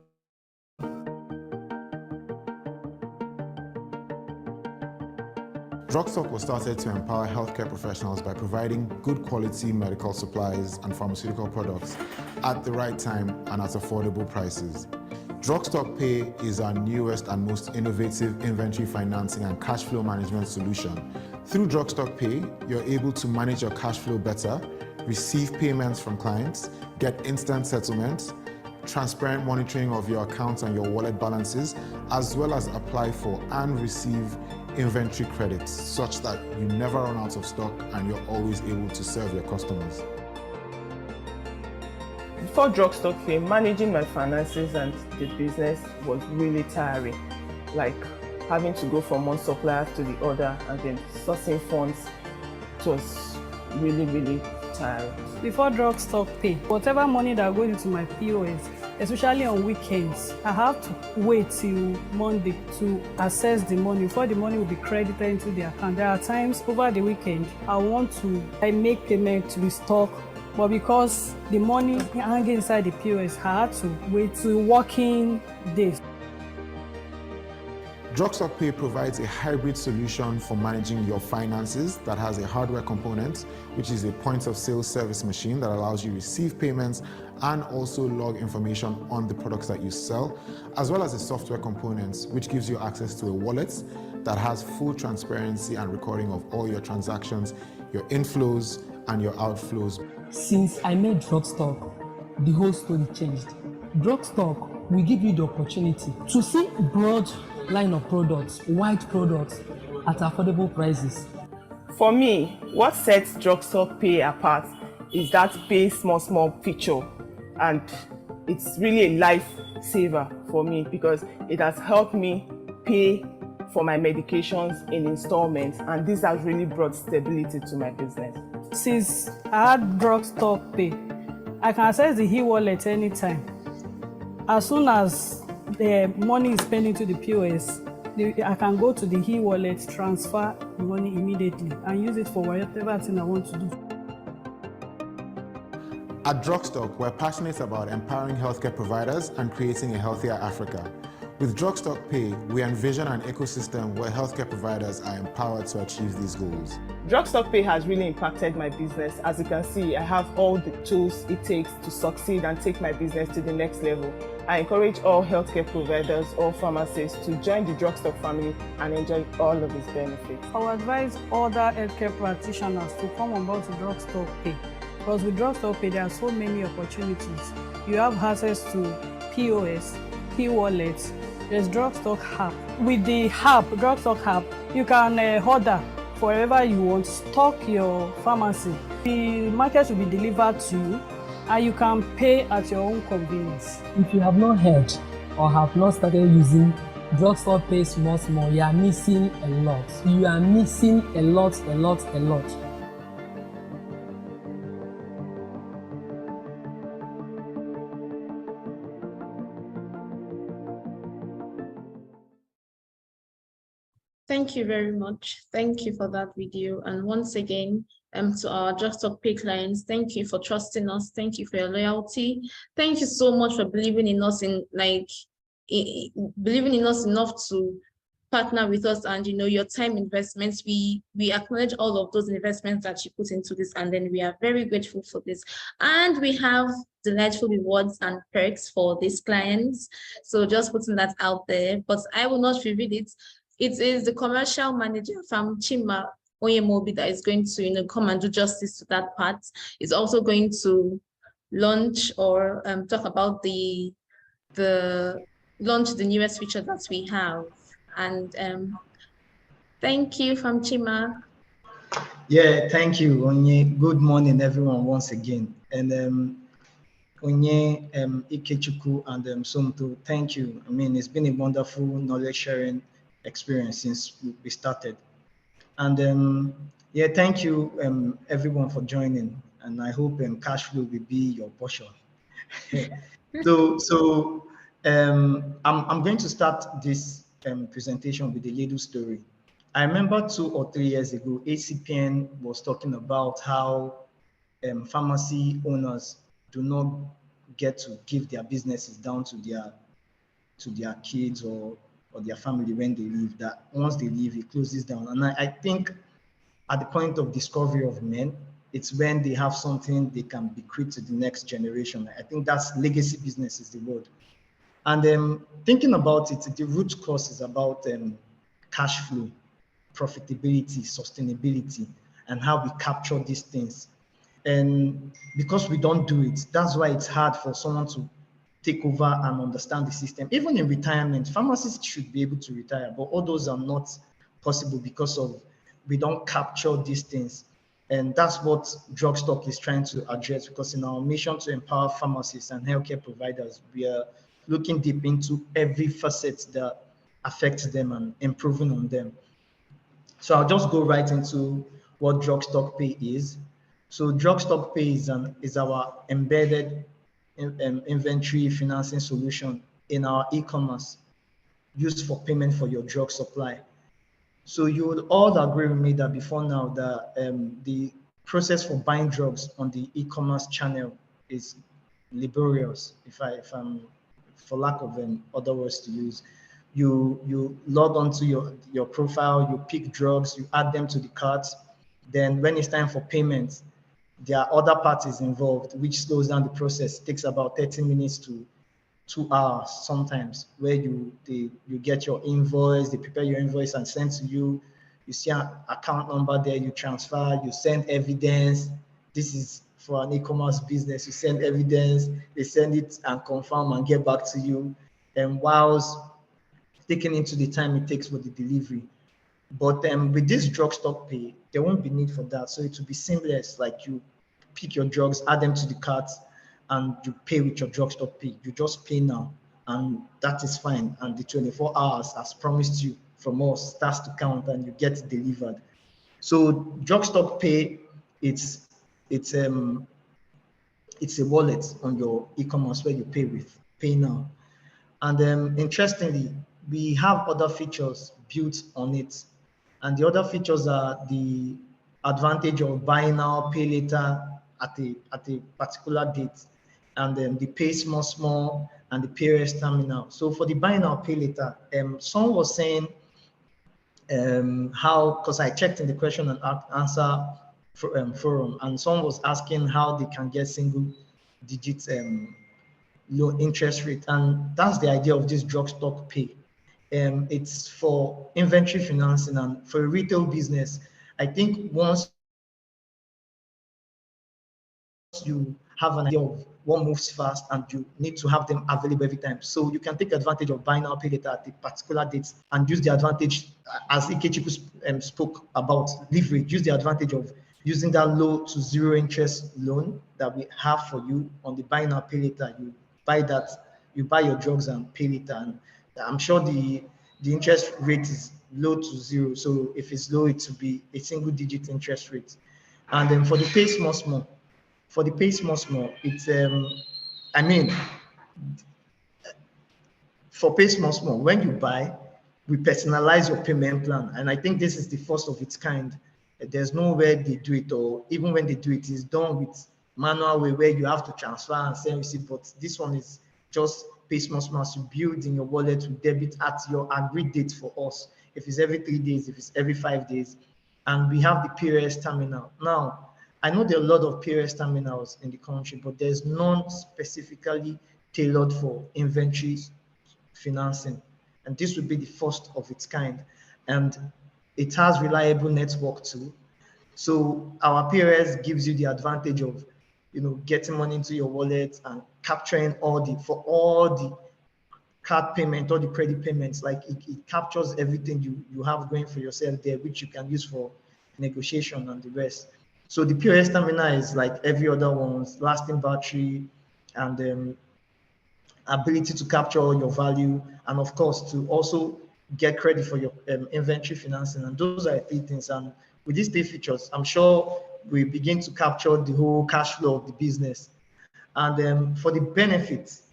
DrugStock was started to empower healthcare professionals by providing good quality medical supplies and pharmaceutical products at the right time and at affordable prices. DrugStockPay is our newest and most innovative inventory financing and cash flow management solution. Through DrugStockPay, you're able to manage your cash flow better, receive payments from clients, get instant settlements, transparent monitoring of your accounts and your wallet balances, as well as apply for and receive inventory credits such that you never run out of stock and you're always able to serve your customers. Before DrugStockPay, managing my finances and the business was really tiring. Like having to go from one supplier to the other and then sourcing funds. It was really, really tiring. Before DrugStockPay, whatever money that goes into my POS, especially on weekends, I have to wait till Monday to access the money before the money will be credited into the account. There are times over the weekend I make payment to restock, but because the money hanging inside the POS, I had to wait till working days. DrugStockPay provides a hybrid solution for managing your finances that has a hardware component, which is a point of sale service machine that allows you to receive payments and also log information on the products that you sell, as well as a software component, which gives you access to a wallet that has full transparency and recording of all your transactions, your inflows and your outflows. Since I made DrugStock, the whole story changed. DrugStock will give you the opportunity to see broad line of products, wide products at affordable prices. For me, what sets DrugStockPay apart is that pay small feature, and it's really a lifesaver for me because it has helped me pay for my medications in installments, and this has really brought stability to my business. Since I had drugstore pay, I can access the e-wallet anytime. As soon as the money is spent into the POS, I can go to the e-wallet, transfer the money immediately, and use it for whatever thing I want to do. At Drugstock, we're passionate about empowering healthcare providers and creating a healthier Africa. With Drugstock Pay, we envision an ecosystem where healthcare providers are empowered to achieve these goals. Drugstock Pay has really impacted my business. As you can see, I have all the tools it takes to succeed and take my business to the next level. I encourage all healthcare providers or pharmacists to join the Drugstock family and enjoy all of its benefits. I would advise other healthcare practitioners to come on board to Drugstock Pay, because with Drugstock Pay, there are so many opportunities. You have access to POS, e-wallets, there's Drugstock app. With the app, Drugstock app, you can order for wherever you want, stock your pharmacy. The market will be delivered to you, and you can pay at your own convenience. If you have not heard or have not started using Drugstore Pay small, you are missing a lot. You are missing a lot. Thank you very much. Thank you for that video. And once again, to our Drugstock Pay clients, thank you for trusting us. Thank you for your loyalty. Thank you so much for believing in us, believing in us enough to partner with us, and your time investments. We acknowledge all of those investments that you put into this, and then we are very grateful for this. And we have delightful rewards and perks for these clients. So just putting that out there, but I will not reveal it. It is the commercial manager from Chima Oyemobi that is going to come and do justice to that part. Is also going to launch or talk about the newest feature that we have. And thank you from Chima. Yeah, thank you, Onye. Good morning, everyone, once again. And Onye, Ikechukwu, and Somto, thank you. I mean, it's been a wonderful knowledge sharing experience since we started. And yeah, thank you, everyone, for joining. And I hope cash flow will be your portion. So I'm going to start this presentation with a little story. I remember 2 or 3 years ago, ACPN was talking about how pharmacy owners do not get to give their businesses down to their kids or their family when they leave, that once they leave, it closes down. And I think at the point of discovery of men, it's when they have something they can bequeath to the next generation. I think that's legacy business is the word. And thinking about it, the root cause is about cash flow, profitability, sustainability, and how we capture these things. And because we don't do it, that's why it's hard for someone to take over and understand the system. Even in retirement, pharmacists should be able to retire, but all those are not possible because of we don't capture these things. And that's what Drugstock is trying to address, because in our mission to empower pharmacists and healthcare providers, we are looking deep into every facet that affects them and improving on them. So I'll just go right into what Drugstock Pay is. So Drugstock Pay is our embedded inventory financing solution in our e-commerce used for payment for your drug supply. So you would all agree with me that before now that the process for buying drugs on the e-commerce channel is laborious, if I'm for lack of other words to use. You log onto your profile, you pick drugs, you add them to the cart. Then when it's time for payment, there are other parties involved, which slows down the process. It takes about 30 minutes to 2 hours sometimes, where you get your invoice, they prepare your invoice and send to you. You see an account number there, you transfer, you send evidence. This is for an e-commerce business. You send evidence, they send it and confirm and get back to you. And whilst taking into the time it takes for the delivery. But with this Drugstock Pay, there won't be need for that. So it will be seamless, like you pick your drugs, add them to the cart, and you pay with your Drugstock Pay. You just pay now, and that is fine. And the 24 hours as promised you from us starts to count and you get delivered. So Drugstock Pay, it's a wallet on your e-commerce where you pay with Pay Now. And interestingly, we have other features built on it. And the other features are the advantage of buy now, pay later at a particular date, and then the pay small, and the POS terminal. So for the buy now, pay later, someone was saying how, because I checked in the question and answer forum, and someone was asking how they can get single digit low interest rate, and that's the idea of this Drugstock Pay. It's for inventory financing and for a retail business. I think once you have an idea of what moves fast and you need to have them available every time, so you can take advantage of buy now, pay later at the particular dates and use the advantage, as Ikechiku spoke about leverage, use the advantage of using that low to zero interest loan that we have for you on the buy now, pay later. You buy that, you buy your drugs and pay later, and I'm sure the interest rate is low to zero. So if it's low, it will be a single digit interest rate. And then for the pay small, it's I mean, for pay small, when you buy, we personalize your payment plan, and I think this is the first of its kind. There's nowhere they do it, or even when they do it, it's done with manual way where you have to transfer and send receipt. But this one is just pay small, so build in your wallet with debit at your agreed date for us. If it's every 3 days, if it's every 5 days, and we have the POS terminal. Now, I know there are a lot of POS terminals in the country, but there's none specifically tailored for inventory financing, and this would be the first of its kind. And it has reliable network too. So our POS gives you the advantage of, getting money into your wallet and capturing all the card payment, all the credit payments. Like it captures everything you have going for yourself there, which you can use for negotiation and the rest. So the POS terminal is like every other one's, lasting battery, and ability to capture all your value, and of course to also get credit for your inventory financing. And those are 3 things. And with these 3 features, I'm sure we begin to capture the whole cash flow of the business. And for the benefits,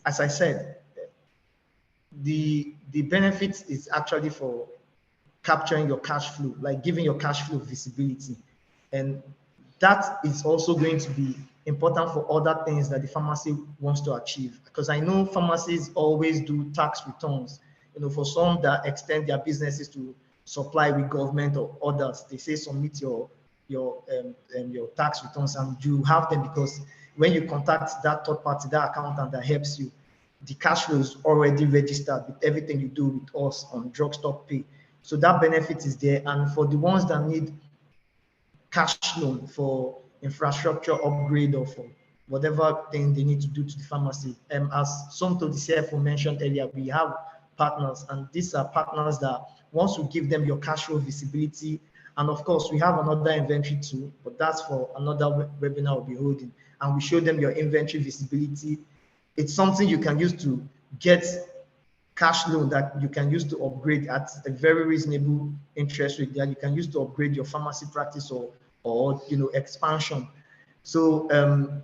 as I said, the benefits is actually for capturing your cash flow, like giving your cash flow visibility. And that is also going to be important for other things that the pharmacy wants to achieve. Because I know pharmacies always do tax returns. For some that extend their businesses to supply with government or others, they say submit your tax returns, and you have them because when you contact that third party, that accountant that helps you, the cash flow is already registered with everything you do with us on Drugstock Pay. So that benefit is there. And for the ones that need cash loan for infrastructure upgrade or for whatever thing they need to do to the pharmacy, as Somto, the CFO, mentioned earlier, we have partners, and these are partners that once we give them your cash flow visibility, and of course we have another inventory too, but that's for another webinar we'll be holding, and we show them your inventory visibility. It's something you can use to get cash loan that you can use to upgrade at a very reasonable interest rate that you can use to upgrade your pharmacy practice or expansion. So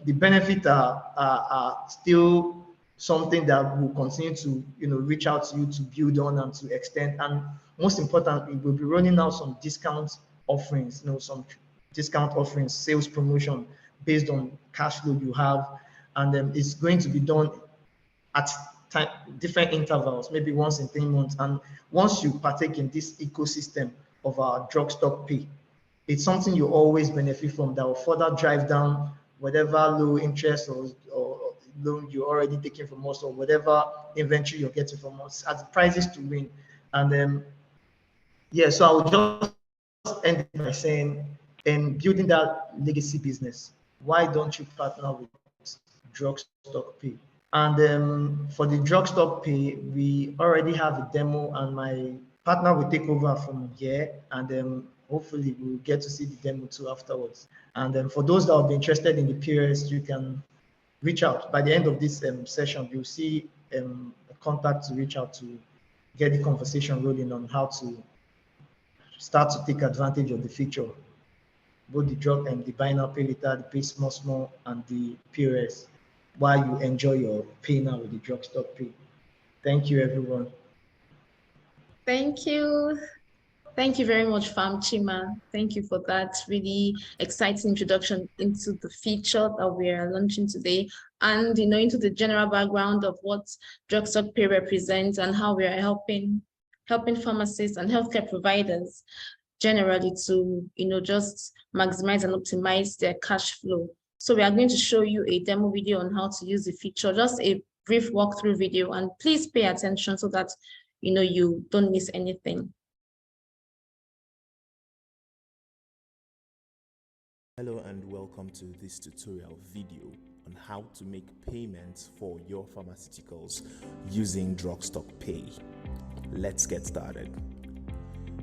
the benefits are still something that will continue to reach out to you to build on and to extend. And most importantly, we'll be rolling out some discount offerings, some discount offerings, sales promotion based on cash flow you have, and it's going to be done at different intervals, maybe once in 3 months. And once you partake in this ecosystem of our Drugstock Pay, it's something you always benefit from that will further drive down whatever low interest or loan you're already taking from us, or whatever inventory you're getting from us as prices to win. And so I would just end by saying, in building that legacy business, why don't you partner with Drugstock Pay? And for the Drugstock Pay, we already have a demo, and my partner will take over from here, and hopefully we'll get to see the demo too afterwards. And for those that will be interested in the POS, you can reach out. By the end of this session, you'll see a contact to reach out to get the conversation rolling on how to start to take advantage of the feature, both the drug and the buy now, pay later, the pay small, and the POS, while you enjoy your pay now with the Drugstock Pay. Thank you, everyone. Thank you. Thank you very much, Farm Chima. Thank you for that really exciting introduction into the feature that we are launching today, and into the general background of what Drugstock Pay represents and how we are helping pharmacists and healthcare providers generally to just maximize and optimize their cash flow. So we are going to show you a demo video on how to use the feature, just a brief walkthrough video, and please pay attention so that you don't miss anything. Hello and welcome to this tutorial video on how to make payments for your pharmaceuticals using Drugstock Pay. Let's get started.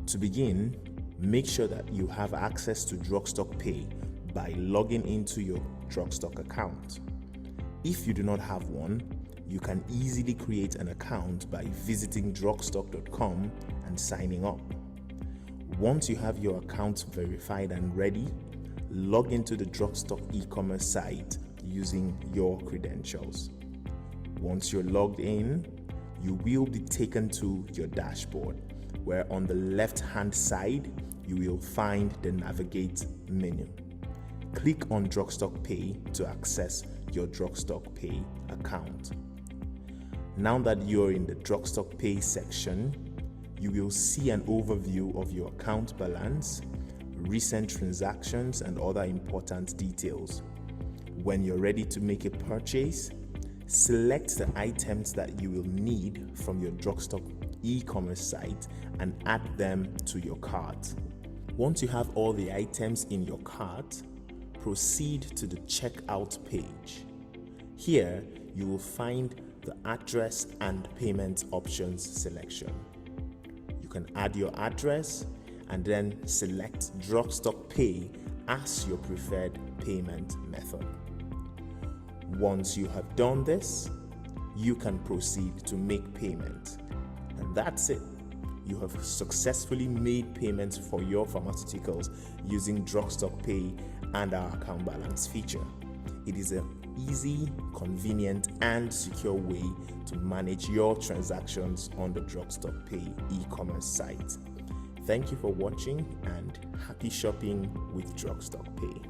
To begin, make sure that you have access to Drugstock Pay by logging into your Drugstock account. If you do not have one, you can easily create an account by visiting drugstock.com and signing up. Once you have your account verified and ready, log into the Drugstock e-commerce site using your credentials. Once you're logged in, you will be taken to your dashboard, where on the left-hand side, you will find the Navigate menu. Click on Drugstock Pay to access your Drugstock Pay account. Now that you're in the Drugstock Pay section, you will see an overview of your account balance, recent transactions, and other important details. When you're ready to make a purchase, select the items that you will need from your Drugstock e-commerce site and add them to your cart. Once you have all the items in your cart, proceed to the checkout page. Here, you will find the address and payment options selection. You can add your address and then select Drugstock Pay as your preferred payment method. Once you have done this, you can proceed to make payment. And that's it. You have successfully made payments for your pharmaceuticals using Drugstock Pay and our account balance feature. It is an easy, convenient, and secure way to manage your transactions on the Drugstock Pay e-commerce site. Thank you for watching and happy shopping with Drugstock Pay.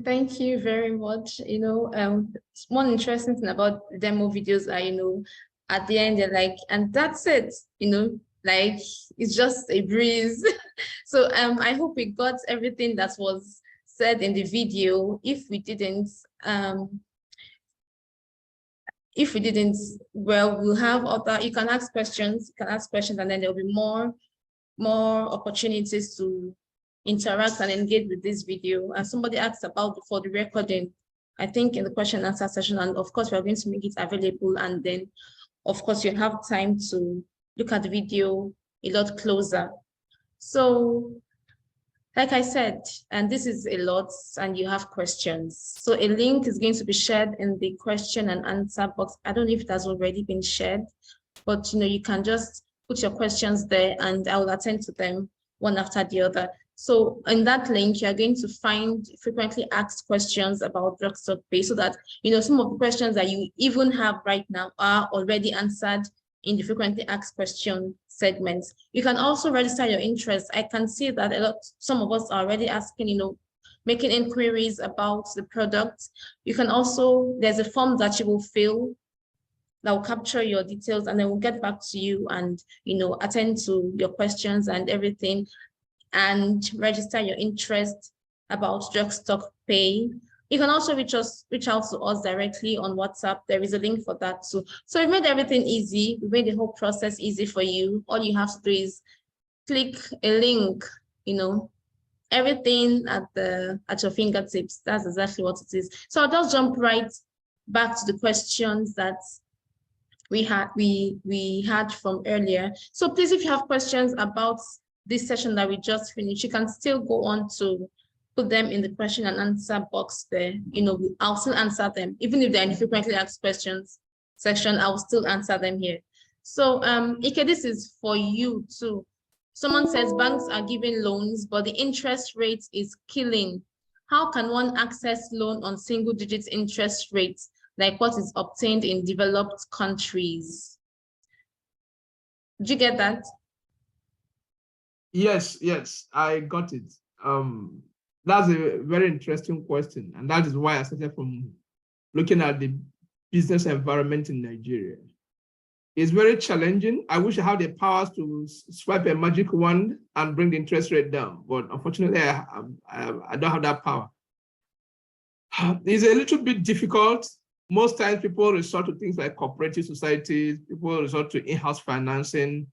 Thank you very much. One interesting thing about demo videos are, at the end they're like, and that's it, like it's just a breeze. So I hope we got everything that was said in the video. If we didn't, well, we'll have other, you can ask questions, and then there'll be more opportunities to interact and engage with this video. And somebody asked about for the recording, I think in the question and answer session, and of course we're going to make it available, and then of course you have time to look at the video a lot closer. So like I said, and this is a lot, and you have questions. So a link is going to be shared in the question and answer box. I don't know if it has already been shared, but you can just put your questions there and I will attend to them one after the other. So in that link, you're going to find frequently asked questions about Drugstock Pay, so that some of the questions that you even have right now are already answered in the frequently asked question segments. You can also register your interest. I can see that some of us are already asking, making inquiries about the product. You can also, there's a form that you will fill that will capture your details, and then we'll get back to you and attend to your questions and everything, and register your interest about Drugstock Pay. You can also reach out to us directly on WhatsApp. There is a link for that too. So we've made everything easy. We made the whole process easy for you. All you have to do is click a link, everything at your fingertips. That's exactly what it is. So I'll just jump right back to the questions that we had from earlier. So please, if you have questions about this session that we just finished, you can still go on to put them in the question and answer box there. I'll still answer them. Even if they're in the frequently asked questions section, I'll still answer them here. So Ike, this is for you too. Someone says banks are giving loans, but the interest rate is killing. How can one access loan on single digit interest rates like what is obtained in developed countries? Did you get that? Yes, I got it. That's a very interesting question. And that is why I started from looking at the business environment in Nigeria. It's very challenging. I wish I had the powers to swipe a magic wand and bring the interest rate down, but unfortunately, I don't have that power. It's a little bit difficult. Most times people resort to things like cooperative societies, people resort to in-house financing,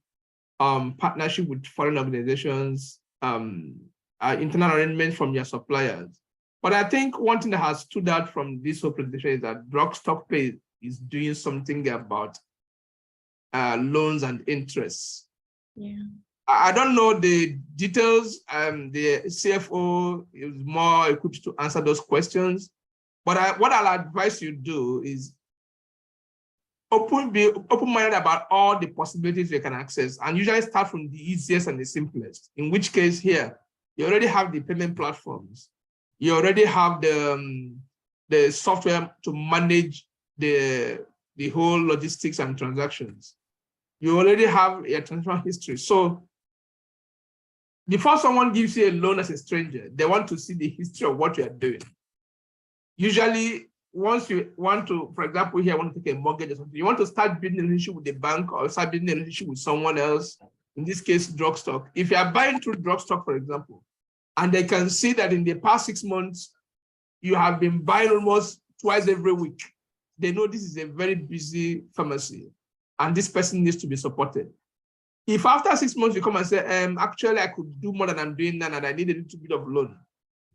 partnership with foreign organizations, internal arrangements from your suppliers. But I think one thing that has stood out from this whole presentation is that Drugstock Pay is doing something about loans and interests. Yeah. I don't know the details. The CFO is more equipped to answer those questions. But what I'll advise you do is be open-minded about all the possibilities you can access, and usually start from the easiest and the simplest. In which case here, you already have the payment platforms. You already have the software to manage the whole logistics and transactions. You already have a transfer history. So before someone gives you a loan as a stranger, they want to see the history of what you are doing. Usually, once you want to, for example, here I want to take a mortgage or something, you want to start building a relationship with the bank or start building a relationship with someone else, in this case, Drugstock. If you are buying through Drugstock, for example, and they can see that in the past 6 months, you have been buying almost twice every week, they know this is a very busy pharmacy and this person needs to be supported. If after 6 months you come and say, actually I could do more than I'm doing now and I need a little bit of loan,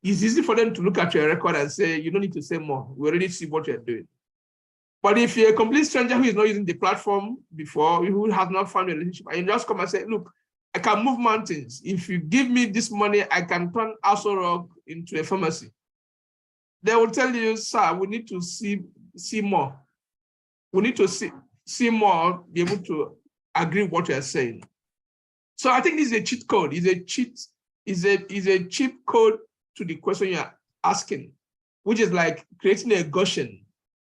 it's easy for them to look at your record and say, you don't need to say more. We already see what you're doing. But if you're a complete stranger who is not using the platform before, who has not found a relationship, and you just come and say, look, I can move mountains. If you give me this money, I can turn Aso Rock into a pharmacy. They will tell you, sir, we need to see more. We need to see more, be able to agree with what you're saying. So I think this is a cheat code. Is a cheat code to the question you're asking, which is like creating a Goshen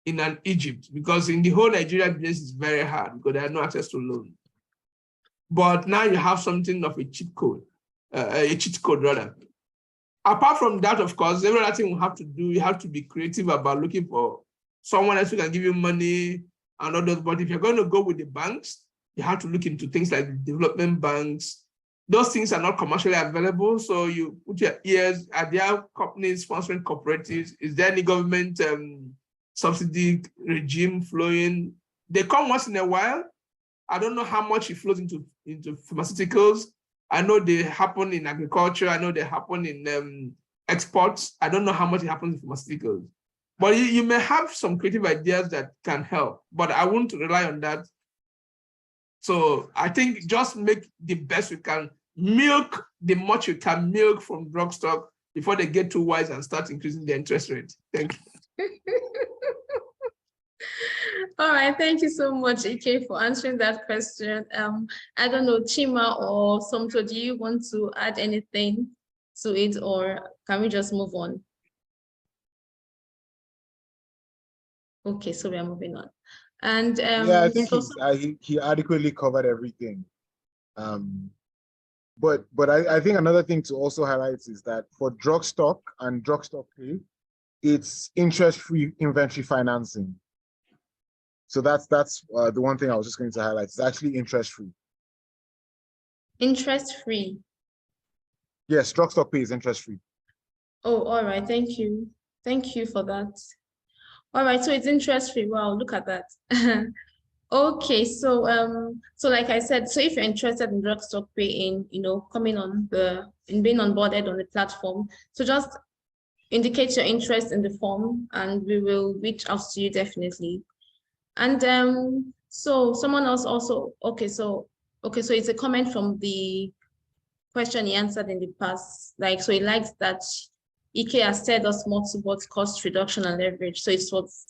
in an Egypt, because in the whole Nigeria business is very hard because they have no access to loan. But now you have something of a cheat code rather. Apart from that, of course, every other thing we have to do, you have to be creative about looking for someone else who can give you money and others. But if you're going to go with the banks, you have to look into things like development banks. Those things are not commercially available, so you put your ears. Are there companies sponsoring cooperatives? Is there any government subsidy regime flowing? They come once in a while. I don't know how much it flows into pharmaceuticals. I know they happen in agriculture. I know they happen in exports. I don't know how much it happens in pharmaceuticals. But you may have some creative ideas that can help, but I won't rely on that. So I think just make the best you can, milk the much you can milk from Drugstock before they get too wise and start increasing the interest rate. Thank you. All right, thank you so much, Ike, for answering that question. I don't know, Chima or Somto, do you want to add anything to it, or can we just move on? Okay, so we are moving on. And yeah, I think he adequately covered everything. But I think another thing to also highlight is that for Drugstock and Drugstock Pay, it's interest-free inventory financing. So that's the one thing I was just going to highlight. It's actually interest-free. Interest-free? Yes, Drugstock Pay is interest-free. Oh, all right. Thank you. Thank you for that. All right, so it's interest-free. Wow, look at that. Okay, so like I said, so if you're interested in Drugstock Pay in, coming on being onboarded on the platform, so just indicate your interest in the form and we will reach out to you definitely. And so someone else also, okay, so it's a comment from the question he answered in the past. Like, so he likes that Ike has said us more towards cost reduction and leverage. So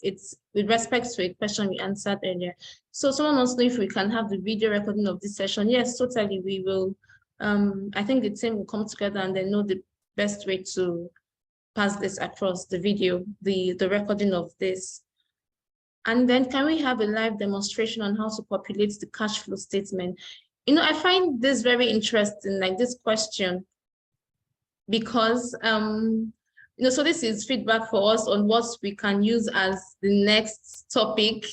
it's with respect to a question we answered earlier. So someone wants to know if we can have the video recording of this session. Yes, totally, we will. I think the team will come together and then know the best way to pass this across, the video, the recording of this. And then can we have a live demonstration on how to populate the cash flow statement? You know, I find this very interesting, like this question, because you know, so this is feedback for us on what we can use as the next topic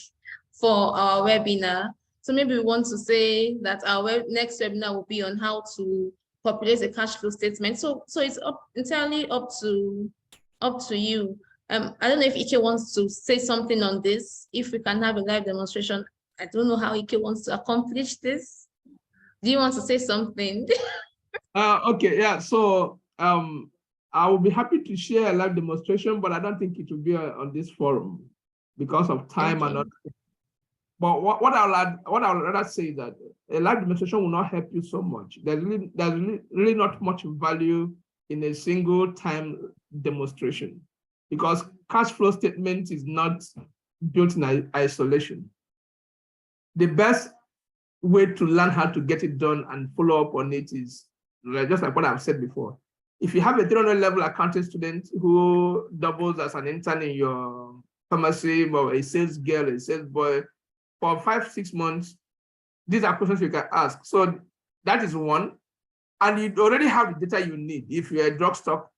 for our webinar. So maybe we want to say that our next webinar will be on how to populate a cash flow statement. So it's entirely up to you. I don't know if Ike wants to say something on this, if we can have a live demonstration. I don't know how Ike wants to accomplish this. Do you want to say something? Okay, yeah, so I will be happy to share a live demonstration, but I don't think it will be on this forum because of time and other. But what I would rather say is that a live demonstration will not help you so much. There's really not much value in a single time demonstration, because cash flow statement is not built in isolation. The best way to learn how to get it done and follow up on it is just like what I've said before. If you have a 300 level accounting student who doubles as an intern in your pharmacy, or a sales girl, a sales boy, for 5-6 months, these are questions you can ask. So that is one. And you already have the data you need. If you're a drug stock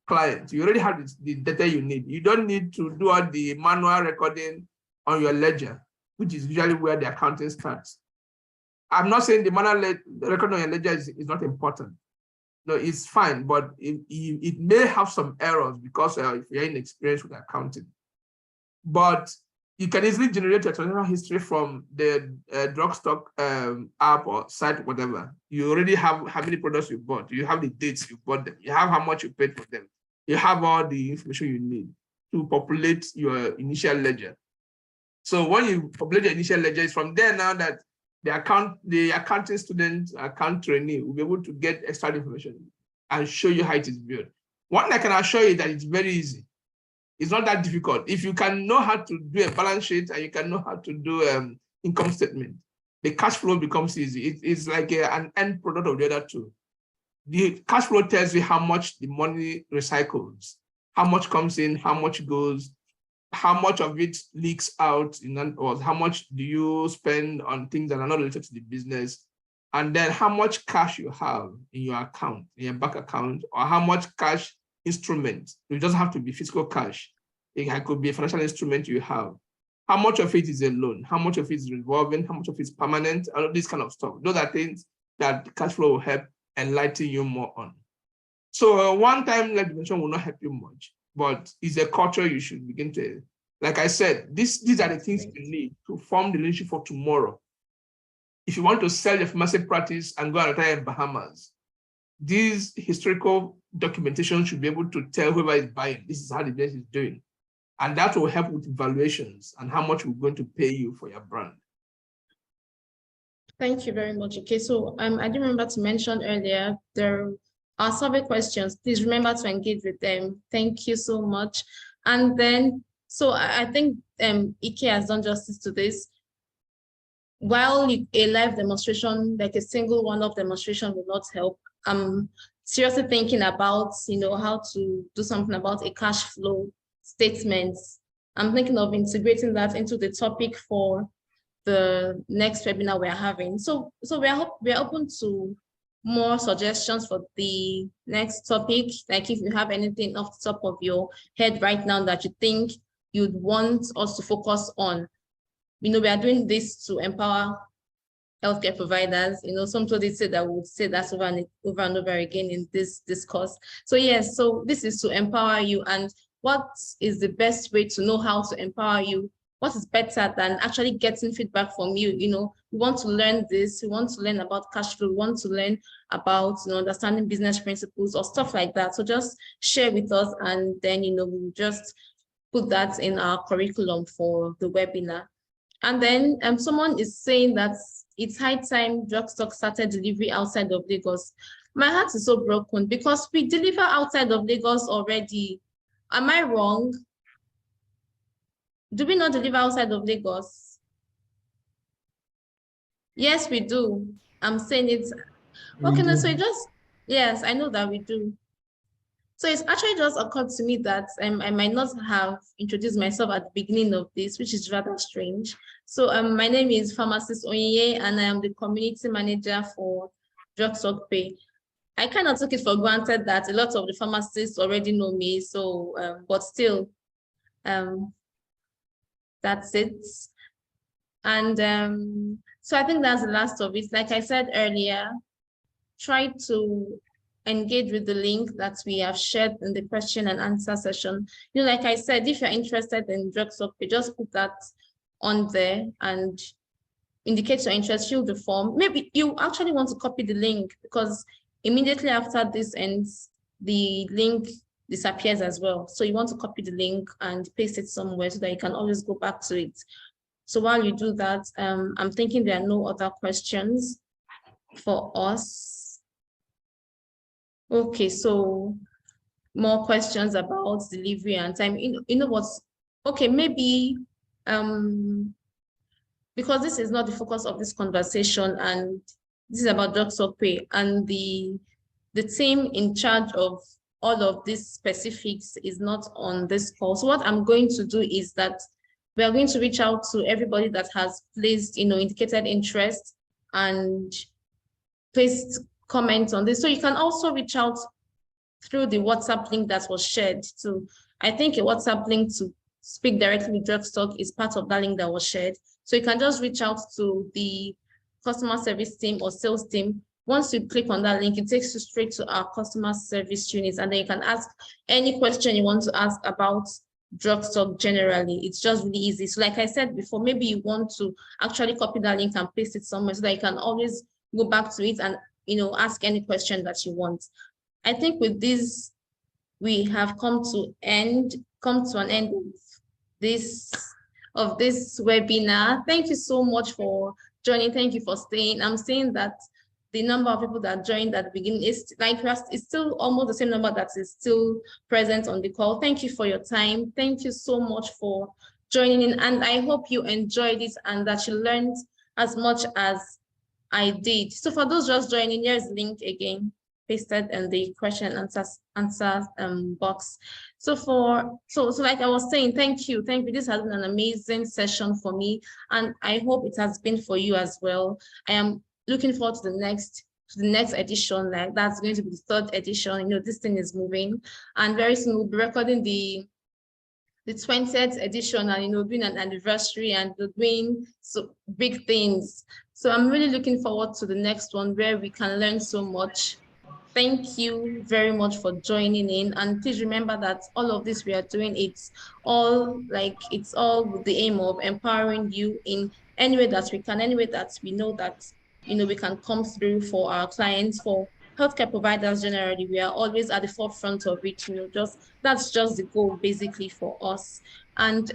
client, you already have the data you need. You don't need to do all the manual recording on your ledger, which is usually where the accounting starts. I'm not saying the manual record on your ledger is not important. No, it's fine, but it may have some errors because if you're inexperienced with accounting. But you can easily generate your transactional history from the drug stock app or site, whatever. You already have how many products you bought. You have the dates you bought them. You have how much you paid for them. You have all the information you need to populate your initial ledger. So when you populate your initial ledger, it's from there now that the accounting student, account trainee will be able to get extra information and show you how it is built. One I can assure you that it's very easy. It's not that difficult. If you can know how to do a balance sheet and you can know how to do income statement, the cash flow becomes easy. It's like an end product of the other two. The cash flow tells you how much the money recycles, how much comes in, how much goes, how much of it leaks out, or how much do you spend on things that are not related to the business, and then how much cash you have in your account, in your bank account, or how much cash instrument. It doesn't have to be physical cash. It could be a financial instrument you have. How much of it is a loan? How much of it is revolving? How much of it is permanent? All of this kind of stuff. Those are things that cash flow will help enlighten you more on. So one-time dimension will not help you much, but it's a culture you should begin to, like I said, these are the things you need to form the relationship for tomorrow. If you want to sell your pharmacy practice and go and retire in Bahamas, these historical documentation should be able to tell whoever is buying, this is how the business is doing. And that will help with valuations and how much we're going to pay you for your brand. Thank you very much. Okay, so I do remember to mention earlier, there are survey questions. Please remember to engage with them. Thank you so much. And then, so I think Ike has done justice to this. While a live demonstration, like a single one-off demonstration will not help, I'm seriously thinking about, how to do something about a cash flow statement. I'm thinking of integrating that into the topic for the next webinar we're having. So we're open to more suggestions for the next topic. Like if you have anything off the top of your head right now that you think you'd want us to focus on. We are doing this to empower healthcare providers. Some people did say that we would say that over and over again in this discourse. So yes, so this is to empower you. And what is the best way to know how to empower you? What is better than actually getting feedback from you? We want to learn this. We want to learn about cash flow. We want to learn about understanding business principles or stuff like that. So just share with us, and then we'll just put that in our curriculum for the webinar. And then someone is saying that it's high time Drugstock started delivery outside of Lagos. My heart is so broken because we deliver outside of Lagos already. Am I wrong? Do we not deliver outside of Lagos? Yes, we do. I'm saying it. Okay, no, so it just, yes, I know that we do. So it's actually just occurred to me that I might not have introduced myself at the beginning of this, which is rather strange. So my name is Pharmacist Onyinye, and I am the community manager for Drugstock Pay. I kind of took it for granted that a lot of the pharmacists already know me, so but still, that's it. And so I think that's the last of it. Like I said earlier, try to engage with the link that we have shared in the question and answer session. You know, like I said, if you're interested in Drugstock Pay, just put that on there and indicate your interest, fill the form. Maybe you actually want to copy the link because immediately after this ends, the link disappears as well. So you want to copy the link and paste it somewhere so that you can always go back to it. So while you do that, I'm thinking there are no other questions for us. Okay, so more questions about delivery and time. You know what's, okay, maybe, because this is not the focus of this conversation and this is about Drugstock Pay, and the team in charge of all of these specifics is not on this call. So what I'm going to do is that we are going to reach out to everybody that has placed, indicated interest and placed comments on this. So you can also reach out through the WhatsApp link that was shared to, I think a WhatsApp link to speak directly with Drugstock is part of that link that was shared. So you can just reach out to the customer service team or sales team. Once you click on that link, it takes you straight to our customer service units, and then you can ask any question you want to ask about Drugstock generally. It's just really easy. So like I said before, maybe you want to actually copy that link and paste it somewhere so that you can always go back to it and ask any question that you want. I think with this, we have come to an end of this webinar. Thank you so much for joining. Thank you for staying. I'm saying that the number of people that joined at the beginning is it's still almost the same number that is still present on the call. Thank you for your time. Thank you so much for joining in, and I hope you enjoyed it and that you learned as much as I did. So for those just joining, here's the link again, pasted in the question and answer box. So like I was saying, thank you. This has been an amazing session for me, and I hope it has been for you as well. I am looking forward to the next edition. Like that's going to be the third edition. This thing is moving, and very soon we'll be recording the 20th edition, and doing an anniversary and doing so big things. So I'm really looking forward to the next one where we can learn so much. Thank you very much for joining in, and please remember that all of this we are doing, it's all with the aim of empowering you in any way that we can, any way that we know that we can come through for our clients, for healthcare providers generally. We are always at the forefront of it. That's just the goal basically for us. And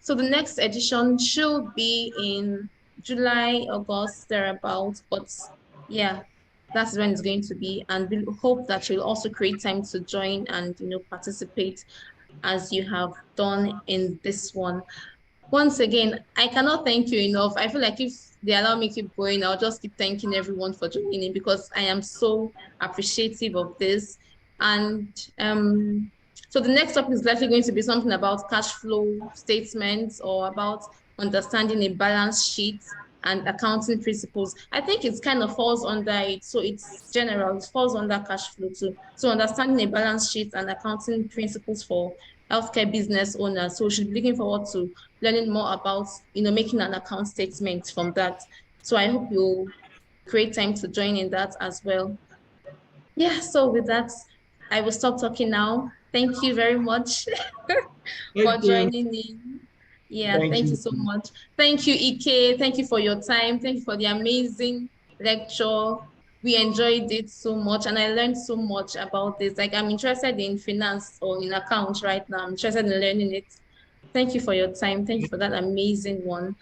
so the next edition should be in July, August, thereabouts. But yeah, that's when it's going to be. And we hope that you'll also create time to join and participate as you have done in this one. Once again, I cannot thank you enough. I feel like if they allow me to keep going, I'll just keep thanking everyone for joining in because I am so appreciative of this. And so the next topic is likely going to be something about cash flow statements or about understanding a balance sheet and accounting principles. I think it kind of falls under it. So it's general, it falls under cash flow too. So understanding a balance sheet and accounting principles for healthcare business owners. So we should be looking forward to learning more about, making an account statement from that. So I hope you'll create time to join in that as well. Yeah, so with that, I will stop talking now. Thank you very much for joining in. Yeah, thank you so much. Thank you, Ike. Thank you for your time. Thank you for the amazing lecture. We enjoyed it so much, and I learned so much about this. Like, I'm interested in finance or in accounts right now. I'm interested in learning it. Thank you for your time. Thank you for that amazing one.